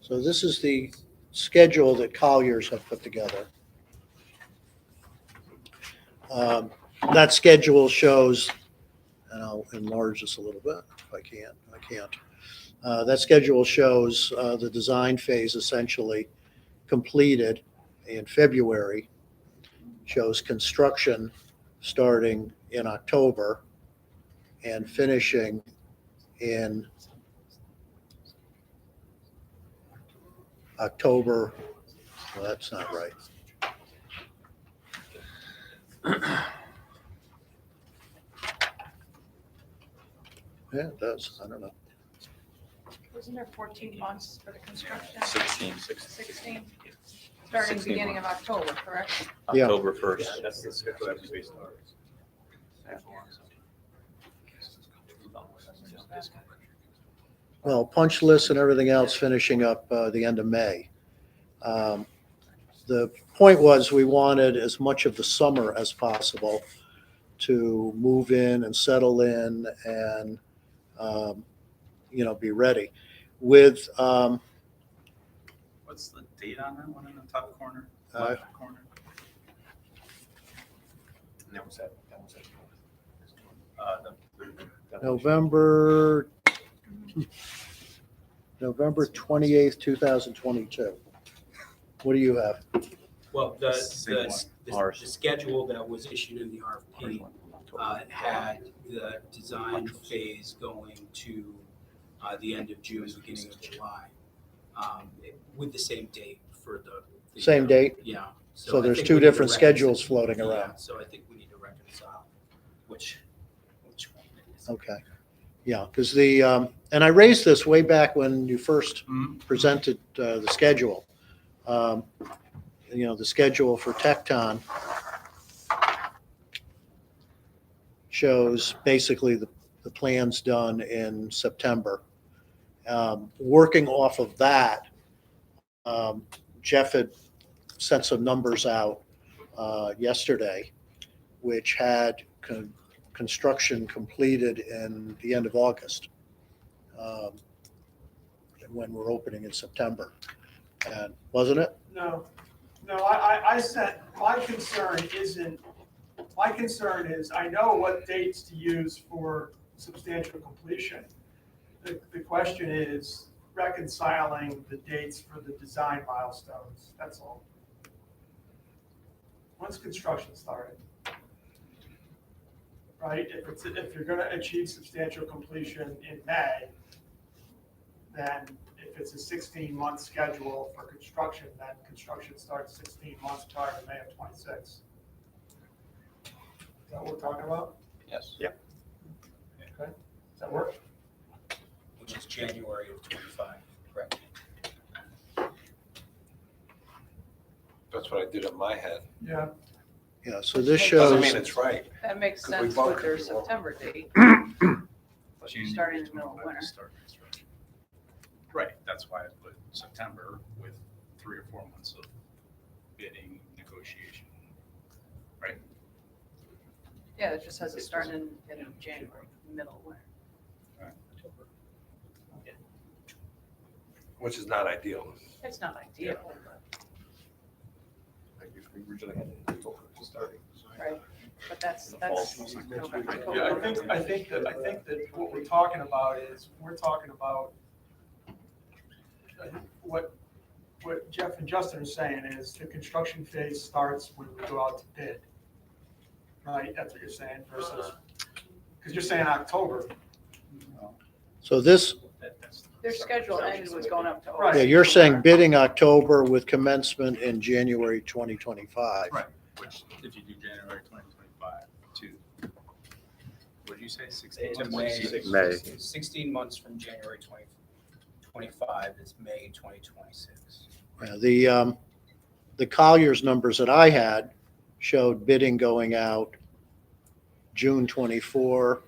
So this is the schedule that Colliers have put together. That schedule shows, and I'll enlarge this a little bit if I can. I can't. That schedule shows the design phase essentially completed in February, shows construction starting in October and finishing in October. Well, that's not right. Yeah, it does. I don't know. Wasn't there 14 months for the construction? 16. 16, starting 16 beginning of October, correct? Yeah. October 1st. That's the schedule that we based on. Well, punch lists and everything else finishing up the end of May. The point was we wanted as much of the summer as possible to move in and settle in and, be ready. With What's the date on that one in the top corner? Left corner. And that was it. November 28th, 2022. What do you have? Well, Same one. the schedule that was issued in the RFP had the design phase going to the end of June, beginning of July, with the same date for the Same date? Yeah. So I there's think two we need to different schedules floating Yeah, around. so I think we need to reconcile which one it is. Okay. Yeah, because and I raised this way back when you first presented the schedule. The schedule for Tecton shows basically the plans done in September. Working off of that, Jeff had sent some numbers out yesterday, which had construction completed in the end of August. When we're opening in September. And wasn't it? No, I sent, my concern is I know what dates to use for substantial completion. The question is reconciling the dates for the design milestones, that's all. When's construction started? Right, if you're gonna achieve substantial completion in May, then if it's a 16-month schedule for construction, then construction starts 16 months prior to May of 26. Is that what we're talking about? Yes. Yeah. Okay, does that work? Which is January of 25, correct? That's what I did in my head. Yeah. Yeah, so this Doesn't shows, mean it's right. That makes 'Cause we sense both with their could be wrong. September date. June Starting in the middle of winter. start construction. Right, that's why I put September with 3 or 4 months of bidding, negotiation. Right? Yeah, it just has it starting in January, middle of winter. Which is not ideal. It's not ideal, We originally had October to start. right? But that's Yeah, I think that what we're talking about is, what Jeff and Justin are saying is the construction phase starts when we go out to bid. Right, that's what you're saying versus, because you're saying October. so this, Their schedule ended was going up to. Right. yeah, you're saying bidding October with commencement in January 2025. Right, which if you do January 2025 to, what did you say, 16? To May. May. 16 months from January 2025 is May 2026. Yeah, the Colliers numbers that I had showed bidding going out June 24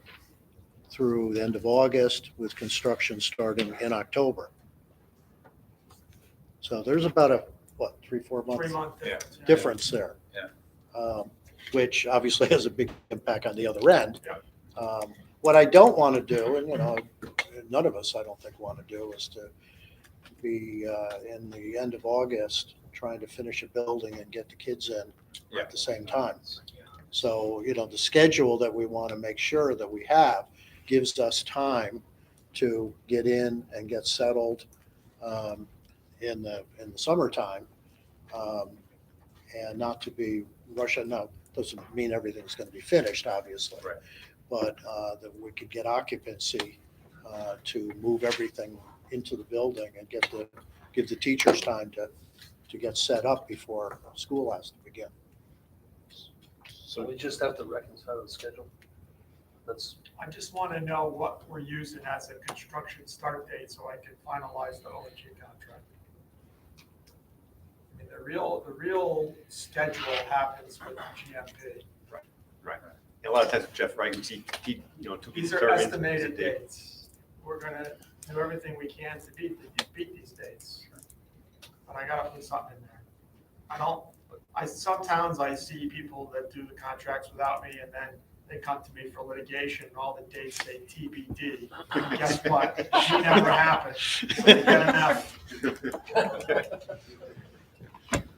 through the end of August, with construction starting in October. So there's about a, 3-4 month 3-month difference. difference there. Which obviously has a big impact on the other end. What I don't want to do, and none of us, I don't think, want to do, is to be in the end of August trying to finish a building and get the kids in at the same time. So, the schedule that we want to make sure that we have gives us time to get in and get settled in the summertime, and not to be rushing. Now, doesn't mean everything's going to be finished, obviously. Right. But that we could get occupancy to move everything into the building and give the teachers time to get set up before school has to begin. So we just have to reconcile the schedule. That's, I just want to know what we're using as a construction start date so I can finalize the ONG contract. I mean, the real schedule happens with GMP. Right. A lot of times, Jeff, right, we see, to These are determine estimated the date. dates. We're gonna do everything we can to beat these dates. But I gotta put something in there. Some towns I see people that do the contracts without me, and then they come to me for litigation, and all the dates say TBD. Guess what? It never happened. So they get enough.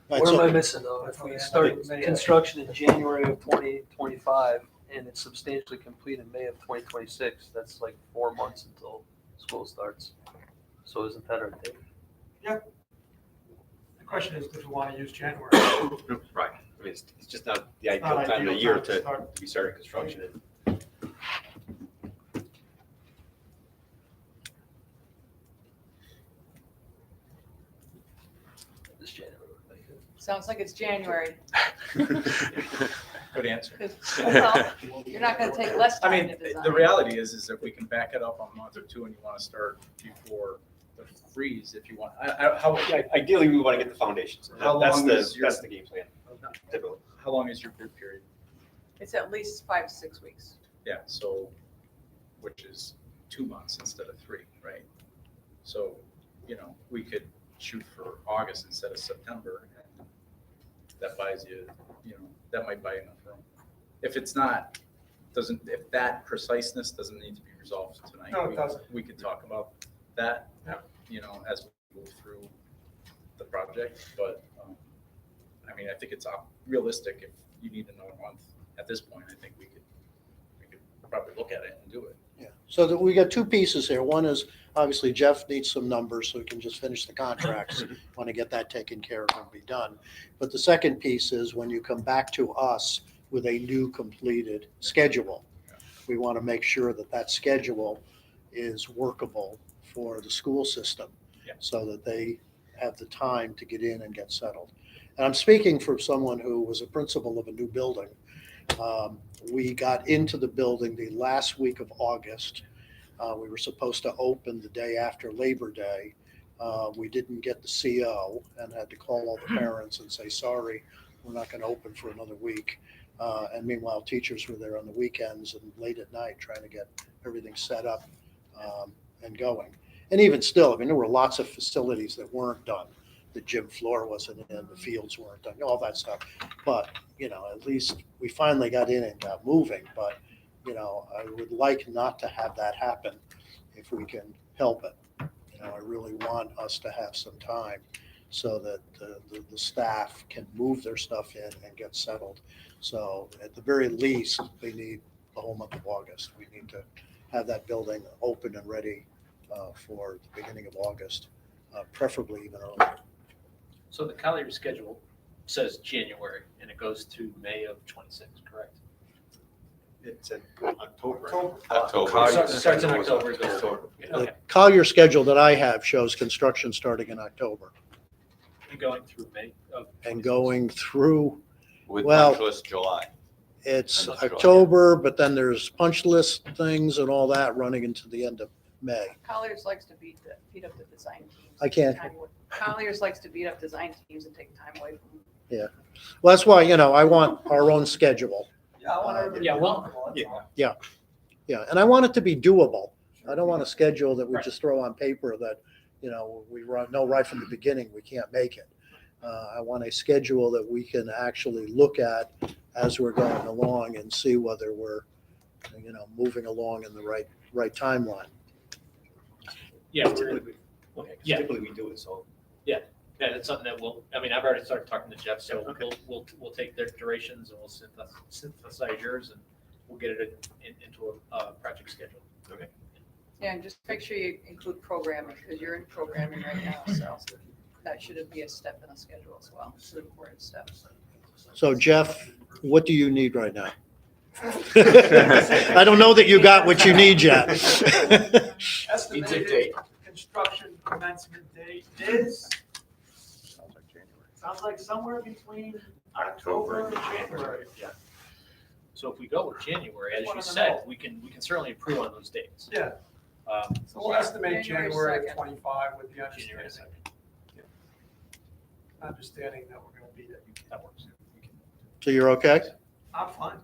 what am I missing though? If we start construction in January of 2025 and it's substantially complete in May of 2026, that's like 4 months until school starts. So isn't that our date? The question is, do we want to use January? Right. I mean, it's just not the It's not ideal time of the ideal year time to to start. be starting construction. This January. Sounds like it's January. Good answer. Well, you're not gonna take less I time mean, to design. the reality is if we can back it up a month or two and you want to start before the freeze, if you want, Ideally, we want to get the foundations. How That's long is your- that's the game plan. Typically. how long is your bid period? It's at least 5 to 6 weeks. Yeah, so, which is 2 months instead of 3, right? So, we could shoot for August instead of September, and that buys you, that might buy enough room. if it's not, if that preciseness doesn't need to be resolved tonight. No, it doesn't. We could talk about that, Yeah. as we go through the project, but, I mean, I think it's realistic if you need another month at this point. I think we could probably look at it and do it. Yeah, so that we got two pieces here. One is obviously Jeff needs some numbers so he can just finish the contracts. Want to get that taken care of and be done. But the second piece is when you come back to us with a new completed schedule, we want to make sure that that schedule is workable for the school system so that they have the time to get in and get settled. And I'm speaking for someone who was a principal of a new building. We got into the building the last week of August. We were supposed to open the day after Labor Day. We didn't get the CO and had to call all the parents and say, sorry, we're not going to open for another week. And meanwhile, teachers were there on the weekends and late at night trying to get everything set up and going. And even still, I mean, there were lots of facilities that weren't done. The gym floor wasn't in, the fields weren't done, all that stuff. But, at least we finally got in and got moving. But, I would like not to have that happen if we can help it. I really want us to have some time so that the staff can move their stuff in and get settled. So at the very least, they need the whole month of August. We need to have that building open and ready for the beginning of August, preferably even earlier. So the Collier schedule says January and it goes to May of 26, correct? It's in October. Starts in October, it goes to. The Okay, Collier schedule that I have shows construction starting in October and going through May of. and going through, With Well- punch list July. it's End of July. October, but then there's punch list things and all that running into the end of May. Colliers likes to beat up the design teams. I can't- Colliers likes to beat up design teams and take time away from them. Well, that's why, I want our own schedule. Yeah, I want everybody. Yeah, to well, be comfortable, that's all. Yeah, and I want it to be doable. I don't want a schedule that we just throw on paper that, we know right from the beginning we can't make it. I want a schedule that we can actually look at as we're going along and see whether we're, moving along in the right timeline. Yeah, Typically we do it, so. yeah, it's something that I've already started talking to Jeff, so we'll take their durations and we'll synthesize yours and we'll get it into a project schedule. Okay. Yeah, and just make sure you include programming, because you're in programming right now, so that should be a step in the schedule as well. It's an important step. So Jeff, what do you need right now? I don't know that you got what you need yet. Estimated construction commencement date is, sounds like somewhere between October and January. Yeah. So if we go with January, as you Wanna said, know. we can certainly improve on those dates. Yeah, Um, so we'll estimate January January of 2nd. 25 with the January understanding that we're going to beat it. That works. So you're okay? I'm fine.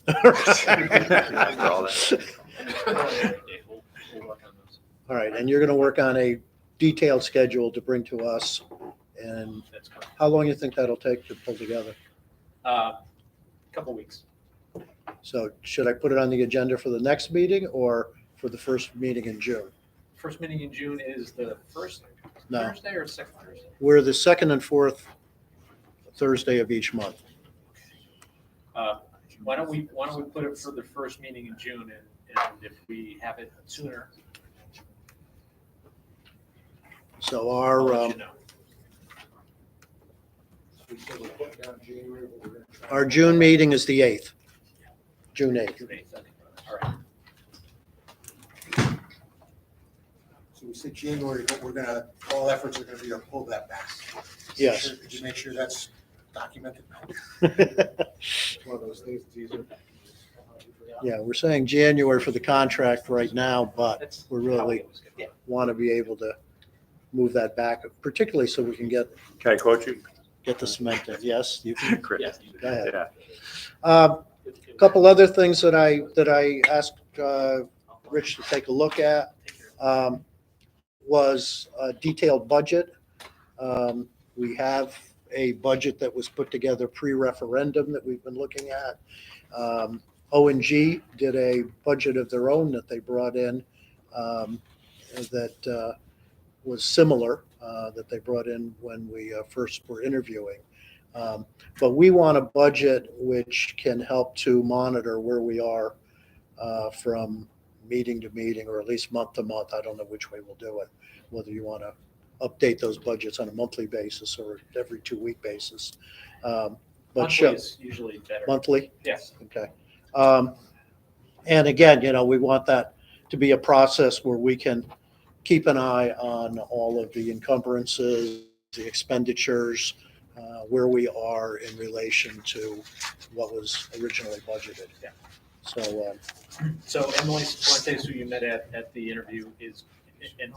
After all that. We'll work on those. All right, and you're going to work on a detailed schedule to bring to us. And That's coming. how long do you think that'll take to pull together? Couple weeks. So should I put it on the agenda for the next meeting or for the first meeting in June? First meeting in June is the first No. Thursday or second Thursday? We're the second and fourth Thursday of each month. Why don't we put it for the first meeting in June, and if we have it sooner, So I'll our, let you know. our June meeting is the 8th, June 8th. June 8th, I think. All right. So we said January, but all efforts are gonna be to pull that back. Yes. Could you make sure that's documented? One of those things, it's easier. Yeah, we're saying January for the contract right now, but That's we how really it was. Yeah. want to be able to move that back, particularly so we can get Can I quote you? the cement in. Yes, you can. Chris. Yes. Go ahead. Yeah. A couple other things that I asked Rich to take a look at was a detailed budget. We have a budget that was put together pre-referendum that we've been looking at. O&G did a budget of their own that they brought in that was similar, that they brought in when we first were interviewing. But we want a budget which can help to monitor where we are from meeting to meeting, or at least month to month. I don't know which way we'll do it, whether you want to update those budgets on a monthly basis or every 2-week basis. But Monthly is usually better. monthly? Yes. Okay. And again, we want that to be a process where we can keep an eye on all of the encumbrances, the expenditures, where we are in relation to what was originally budgeted. Yeah. So, Emily Fuentes, who you met at the interview, and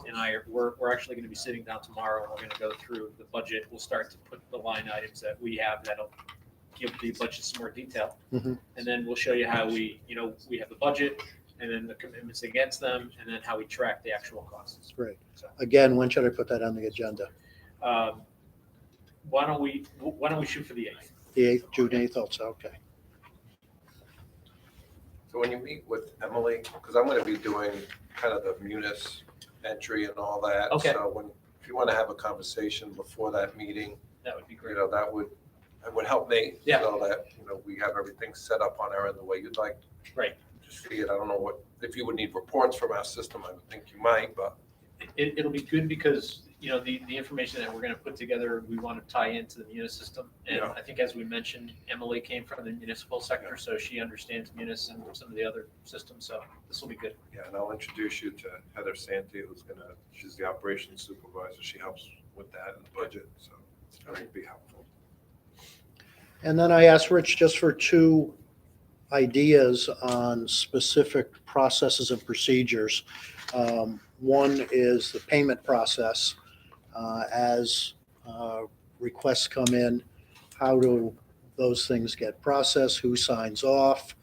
we're actually going to be sitting down tomorrow, and we're going to go through the budget. We'll start to put the line items that we have that'll give the budget some more detail. Mhm. And then we'll show you how we have the budget, and then the commitments against them, and then how we track the actual costs. great. So, Again, when should I put that on the agenda? why don't we shoot for the 8th? The 8th, June 8th also, okay. So when you meet with Emily, because I'm going to be doing kind of the munis entry and all that. Okay. So if you want to have a conversation before that meeting, That would be great. that would help me. Yeah. So that, we have everything set up on our end the way you'd like. Right. To see it. I don't know if you would need reports from our system. I would think you might, but. It'll be good because, the information that we're going to put together, we want to tie into the munis system. And Yeah. I think, as we mentioned, Emily came from the municipal sector, so she understands munis and some of the other systems. So this will be good. Yeah, and I'll introduce you to Heather Santee, she's the operations supervisor. She helps with that and the budget, so that would be helpful. And then I asked Rich just for 2 ideas on specific processes and procedures. One is the payment process. As requests come in, how do those things get processed? Who signs off?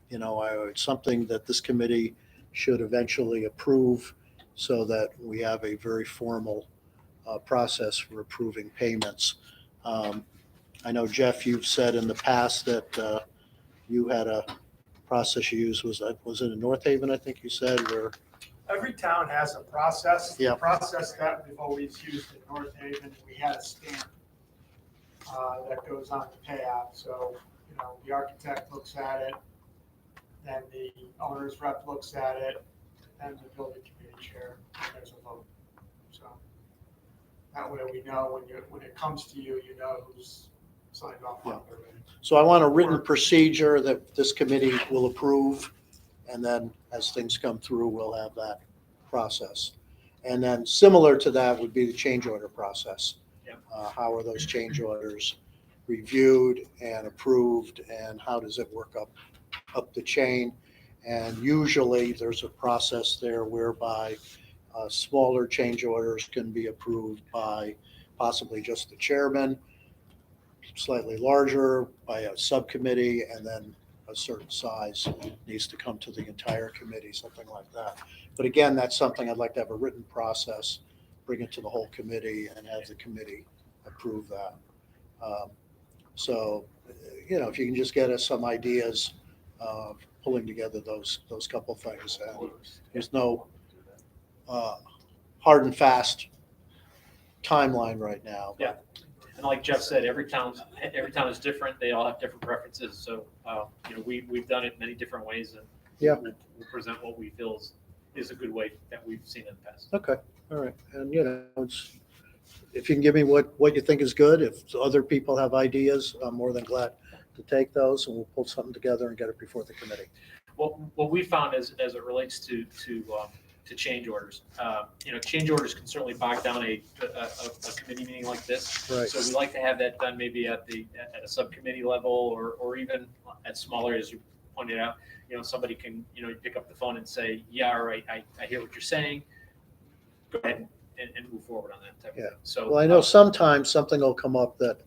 It's something that this committee should eventually approve so that we have a very formal process for approving payments. I know, Jeff, you've said in the past that you had a process you used. Was it in North Haven, I think you said, where? Every town has a process. Yeah. The process that we've always used in North Haven, we had a stamp that goes on the payout. So, the architect looks at it, then the owner's rep looks at it, and the building committee chair, and there's a vote. So that way we know when it comes to you, you know who's signed off on it already. So I want a written procedure that this committee will approve, and then as things come through, we'll have that process. And then similar to that would be the change order process. Yeah. How are those change orders reviewed and approved, and how does it work up the chain? And usually there's a process there whereby smaller change orders can be approved by possibly just the chairman, slightly larger by a subcommittee, and then a certain size needs to come to the entire committee, something like that. But again, that's something I'd like to have a written process, bring it to the whole committee and have the committee approve that. So, if you can just get us some ideas of pulling together those couple things. And there's no hard and fast timeline right now. Yeah. And like Jeff said, every town is different. They all have different preferences. So, we've done it many different ways, and Yeah. we'll present what we feel is a good way that we've seen in the past. Okay, all right. And, if you can give me what you think is good, if other people have ideas, I'm more than glad to take those, and we'll pull something together and get it before the committee. Well, what we found as it relates to change orders, change orders can certainly bog down a committee meeting like this. Right. So we like to have that done maybe at a subcommittee level, or even at smaller, as you pointed out. Somebody can you pick up the phone and say, yeah, all right, I hear what you're saying. Go ahead and move forward on that type of thing. So Well, I know sometimes something will come up that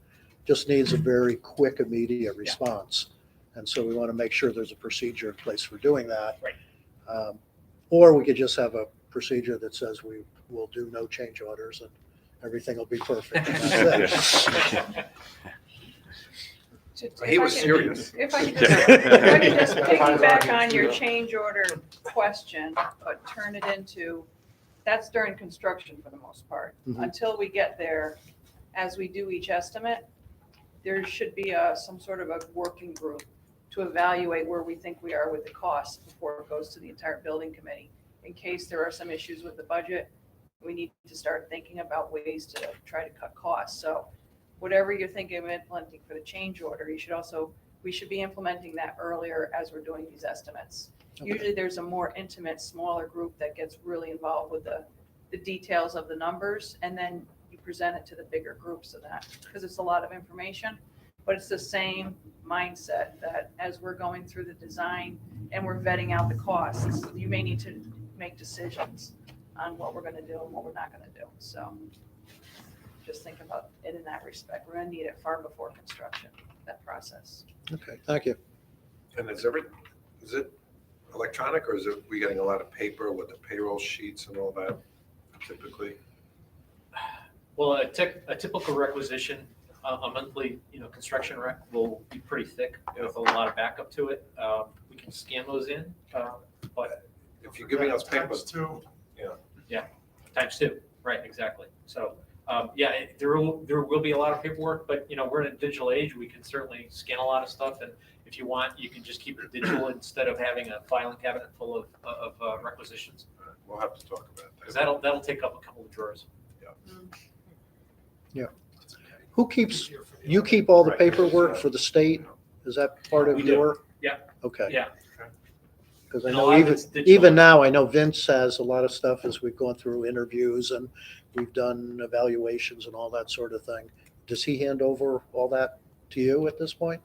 just needs a very quick, immediate response. And so we want to make sure there's a procedure in place for doing that. Right. Or we could just have a procedure that says we will do no change orders everything will be perfect. And that's it. He was serious. If I could just piggyback on your change order question, but turn it into, that's during construction for the most part. Mhm. Until we get there, as we do each estimate, there should be some sort of a working group to evaluate where we think we are with the costs before it goes to the entire building committee. In case there are some issues with the budget, we need to start thinking about ways to try to cut costs. So whatever you're thinking of implementing for the change order, we should be implementing that earlier as we're doing these estimates. Okay. Usually there's a more intimate, smaller group that gets really involved with the details of the numbers, and then you present it to the bigger groups of that, because it's a lot of information, but it's the same mindset that as we're going through the design and we're vetting out the costs, you may need to make decisions on what we're gonna do and what we're not gonna do. So just think about it in that respect. We're gonna need it far before construction, that process. Okay, thank you. And is it electronic, or is it, we getting a lot of paper with the payroll sheets and all that typically? Well, a typical requisition, a monthly, construction rec will be pretty thick with a lot of backup to it. We can scan those in, but If you're giving us paper, Times two. times two, right, exactly. So, there will be a lot of paperwork, but, we're in a digital age. We can certainly scan a lot of stuff, and if you want, you can just keep it digital instead of having a filing cabinet full of requisitions. we'll have to talk about that. Because that'll take up a couple of drawers. Who keeps, you keep all the paperwork for the state? Is that part of We do. your? Yeah. Okay. Yeah. Because I And a know lot of even, it's digital. even now, I know Vince has a lot of stuff as we've gone through interviews and we've done evaluations and all that sort of thing. Does he hand over all that to you at this point?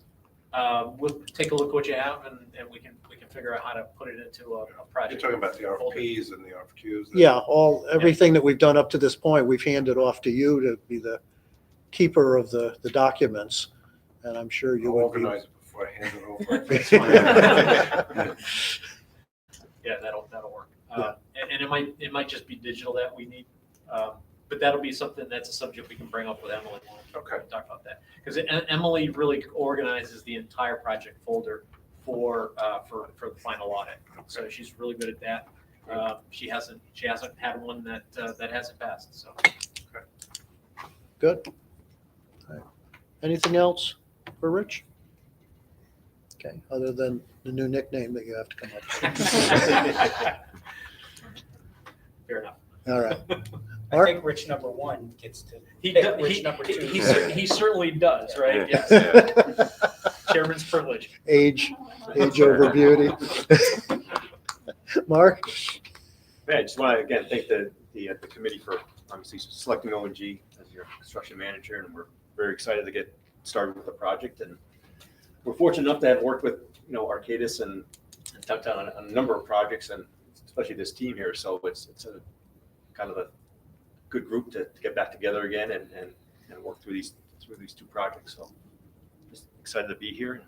We'll take a look at what you have, and we can figure out how to put it into a You're project. talking about the RFPs and the RFQs? Yeah, everything that we've done up to this point, we've handed off to you to be the keeper of the documents. And I'm sure you I'll would be. organize it before I hand it over. Yeah, that'll work. And it might just be digital that we need, but that'll be something, that's a subject we can bring up with Emily. Okay. Talk about that, because Emily really organizes the entire project folder for the final audit. So she's really good at that. She hasn't had one that hasn't passed, so. Good. All right. Anything else for Rich? Okay, other than the new nickname that you have to come up with. Fair enough. All right. I Mark? think Rich number one gets to He pick does- Rich number two. he certainly does, right? Yes. Chairman's privilege. Age over beauty. Mark? Yeah, I just want to again thank the committee for obviously selecting ONG as your construction manager, and we're very excited to get started with the project. And we're fortunate enough to have worked with Arcadis and Tucktown on a number of projects, and especially this team here. So it's a kind of a good group to get back together again and work through these two projects. So just excited to be here and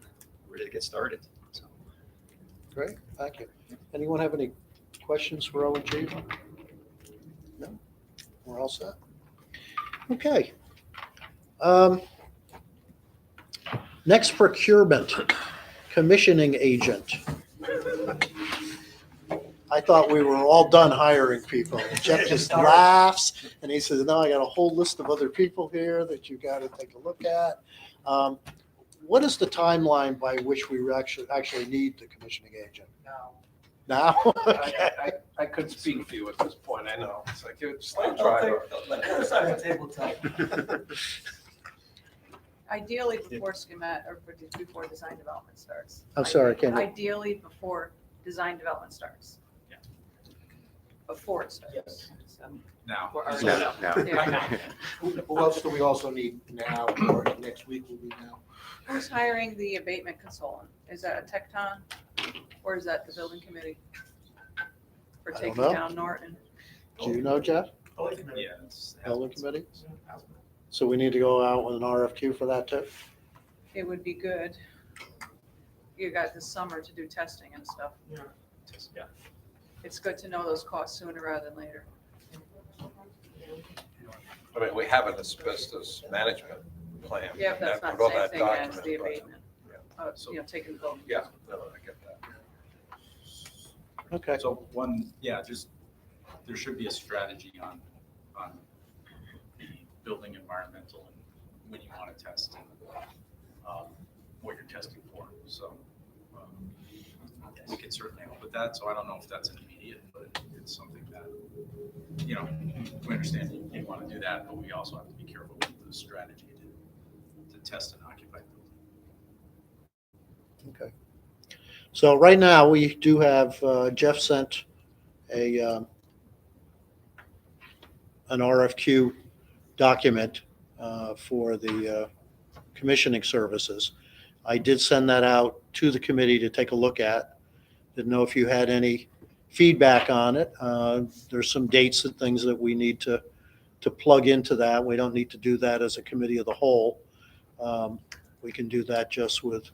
ready to get started. So. Great, thank you. Anyone have any questions for ONG? No? We're all set? Okay. Next procurement, commissioning agent. I thought we were all done hiring people. Jeff just laughs and he says, no, I got a whole list of other people here that you got to take a look at. What is the timeline by which we actually need the commissioning agent? Now? Okay. I could speak for you at this point, I know. It's like, you're just like Let us on the table type. Ideally before schematic, or before design development starts. I'm sorry, Ken. Ideally before design development starts. Yeah. Before it starts. Yes. So Now. we're already- No. Yeah. Who else do we also need now, or next week will be now? Who's hiring the abatement consultant? Is that a Tecton or is that the building committee? For I don't taking know. down Norton? Do you know, Jeff? Yes. Building committee? So we need to go out with an RFQ for that too? It would be good. You got this summer to do testing and stuff. Yeah. It's good to know those costs sooner rather than later. I mean, we have an asbestos management plan. Yeah, but that's that- not all the that same thing as documented, the but- abatement, taking the building. Yeah, no, I get that. Okay. So just, there should be a strategy on building environmental and when you want to test and what you're testing for. So we can certainly help with that. So I don't know if that's an immediate, but it's something that, we understand you want to do that, but we also have to be careful with the strategy to test an occupied building. Okay. So right now, we do have, Jeff sent an RFQ document for the commissioning services. I did send that out to the committee to take a look at. Didn't know if you had any feedback on it. There's some dates and things that we need to plug into that. We don't need to do that as a committee of the whole. We can do that just with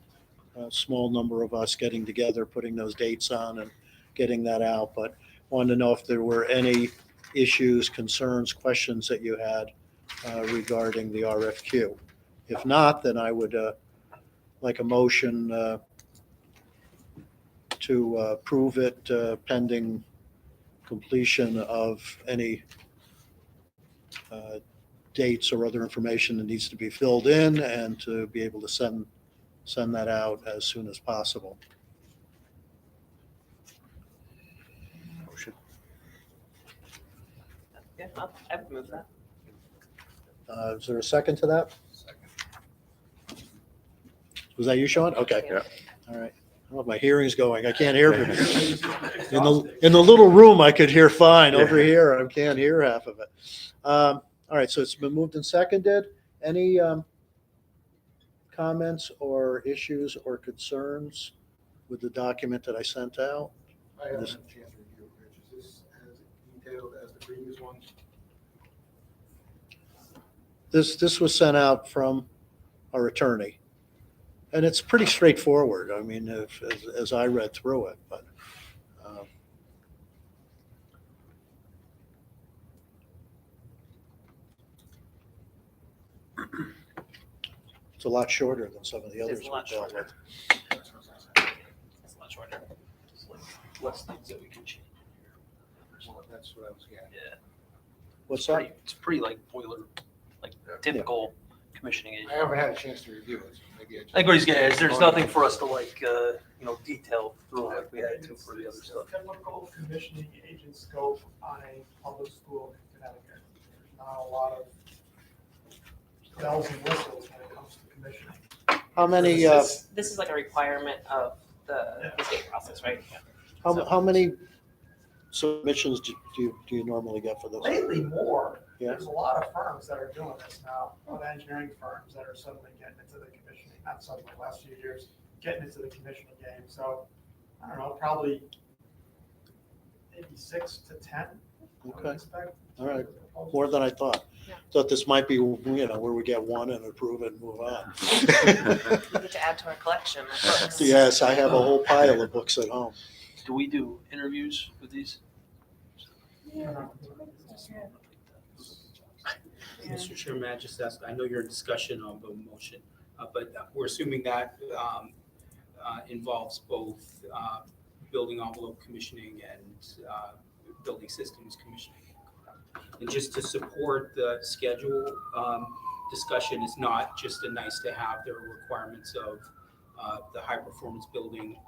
a small number of us getting together, putting those dates on and getting that out. But wanted to know if there were any issues, concerns, questions that you had regarding the RFQ. If not, then I would like a motion to approve it pending completion of any dates or other information that needs to be filled in, and to be able to send that out as soon as possible. Motion. Yeah, I would move that. Is there a second to that? Was that you, Sean? Okay. Yeah. All right. I don't know if my hearing's going. I can't hear. In the little room, I could hear fine. Over here, I can't hear half of it. All right, so it's been moved and seconded. Any comments or issues or concerns with the document that I sent out? I haven't had a chance to review it, Rich. Is this as detailed as the previous ones? This was sent out from our attorney, and it's pretty straightforward. I mean, as I read through it, but it's a lot shorter than some of the others It's a lot we've dealt shorter. with. It's a lot shorter. Just like less things that we can change. That's what I was getting. Yeah. What's that? It's pretty like boiler, like typical commissioning agent. I haven't had a chance to review it, so maybe I think what he's getting at is there's nothing for us to like, detail through like we had to for the other It's stuff. a typical commissioning agent scope on a public school in Connecticut. There's not a lot of bells and whistles when it comes to commissioning. How many, This is like a requirement of the state process, right? how many submissions do you normally get for those? Lately, more. Yeah. There's a lot of firms that are doing this now, a lot of engineering firms that are suddenly getting into the commissioning, not suddenly, last few years, getting into the commissioning game. So, I don't know, probably maybe 6 to 10. I would Okay. expect. All right, more than I thought. Yeah. Thought this might be, where we get one and approve it and move on. We need to add to our collection of books. Yes, I have a whole pile of books at home. Do we do interviews with these? Mr. Chairman, I just ask, I know you're in discussion on the motion, but we're assuming that involves both building envelope commissioning and building systems commissioning. And just to support the schedule, discussion is not just a nice to have. There are requirements of the high performance building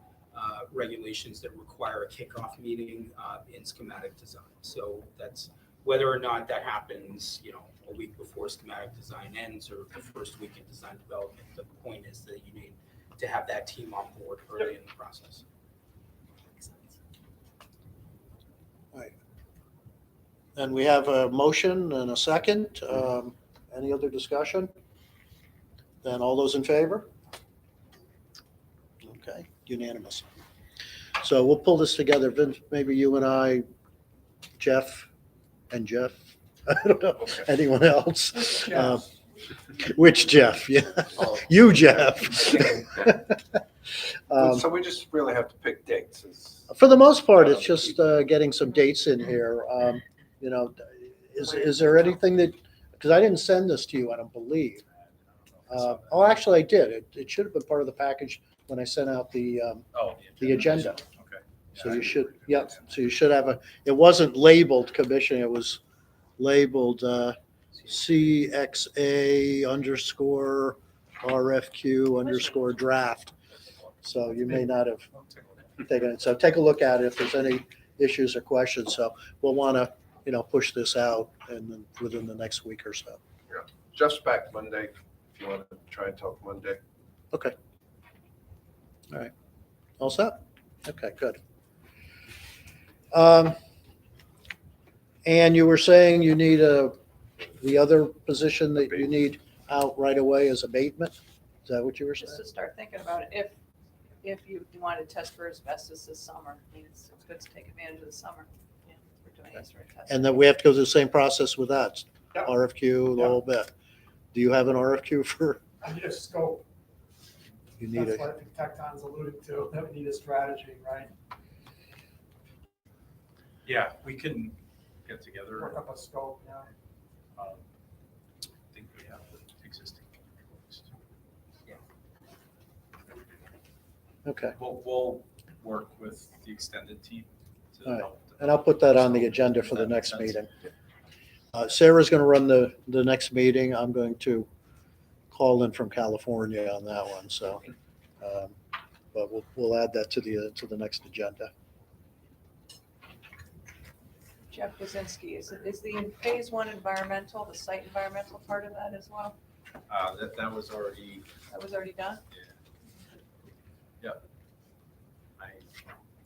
regulations that require a kickoff meeting in schematic design. So that's whether or not that happens, a week before schematic design ends or the first week in design development. The point is that you need to have that team on board early in the process. And we have a motion and a second. Any other discussion? Then all those in favor? Okay, unanimous. So we'll pull this together. Vince, maybe you and I, Jeff, I don't know, anyone else? Which Jeff? Yeah, you, Jeff. So we just really have to pick dates. For the most part, it's just getting some dates in here. Is there anything that, because I didn't send this to you, I don't believe. Oh, actually, I did. It should have been part of the package when I sent out the agenda. Okay. So you should, yep, so you should have it wasn't labeled commission, it was labeled CXA_RFQ_draft. So you may not have taken it. So take a look at it if there's any issues or questions. So we'll want to, push this out and then within the next week or so. Just back Monday, if you want to try and talk Monday. Okay. All right. All set? Okay, good. And you were saying you need the other position that you need out right away is abatement? Is that what you were Just saying? to start thinking about it, if you want to test for asbestos this summer, I mean, it's good to take advantage of the summer. Yeah, we're doing X-ray tests. And then we have to go through the same process with that, Yep. RFQ, the whole bit. Do you have an RFQ for, I need a scope. you need That's a, what I think Tecton's alluding to, that we need a strategy, right? Yeah, we can get together. Work up a scope, yeah. I think we have the existing. okay. We'll work with the extended team to All right. help. And I'll put that on the agenda for the next meeting. Sarah's going to run the next meeting. I'm going to call in from California on that one, so. But we'll add that to the next agenda. Jeff Wazinski, is the phase one environmental, the site environmental part of that as well? That was already, That was already done?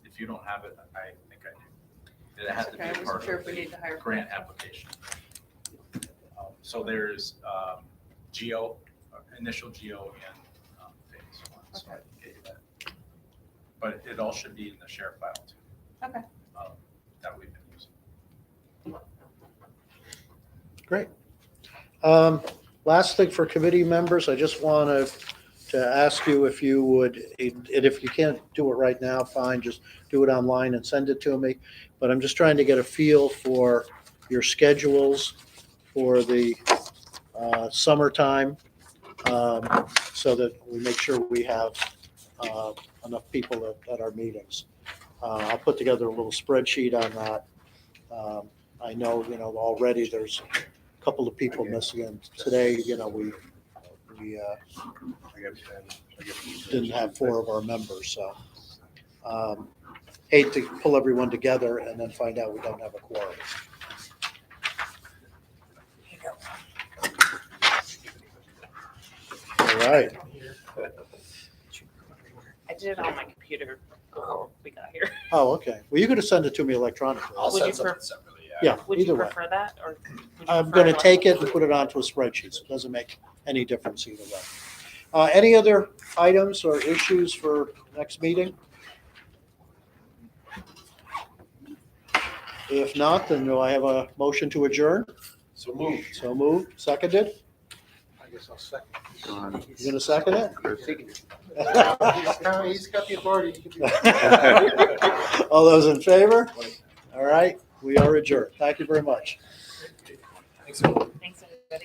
if you don't have it, I think I do. It had to be Okay, I part wasn't sure of if we need to hire. the grant application. So there's initial geo and phase one, so I gave that. But it all should be in the share file too. Okay. That we've been using. Great. Last thing for committee members, I just wanted to ask you if you would, and if you can't do it right now, fine, just do it online and send it to me. But I'm just trying to get a feel for your schedules for the summertime, so that we make sure we have enough people at our meetings. I'll put together a little spreadsheet on that. I know, already there's a couple of people missing, and today, we didn't have 4 of our members, so. Hate to pull everyone together and then find out we don't have a quorum. All right. I did it on my computer before we got here. Oh, okay. Well, you could have sent it to me electronically. Oh, Would you Send something pref- separately, Yeah, Would you either way. prefer that, or? would you I'm prefer going to what- take it and put it onto a spreadsheet, so it doesn't make any difference either way. Any other items or issues for next meeting? If not, then do I have a motion to adjourn? So move. So moved, seconded? I guess I'll second. You going to second it? He's got the authority. He can do All those in favor? All right, we are adjourned. Thank you very much. Thanks, everyone. Thanks.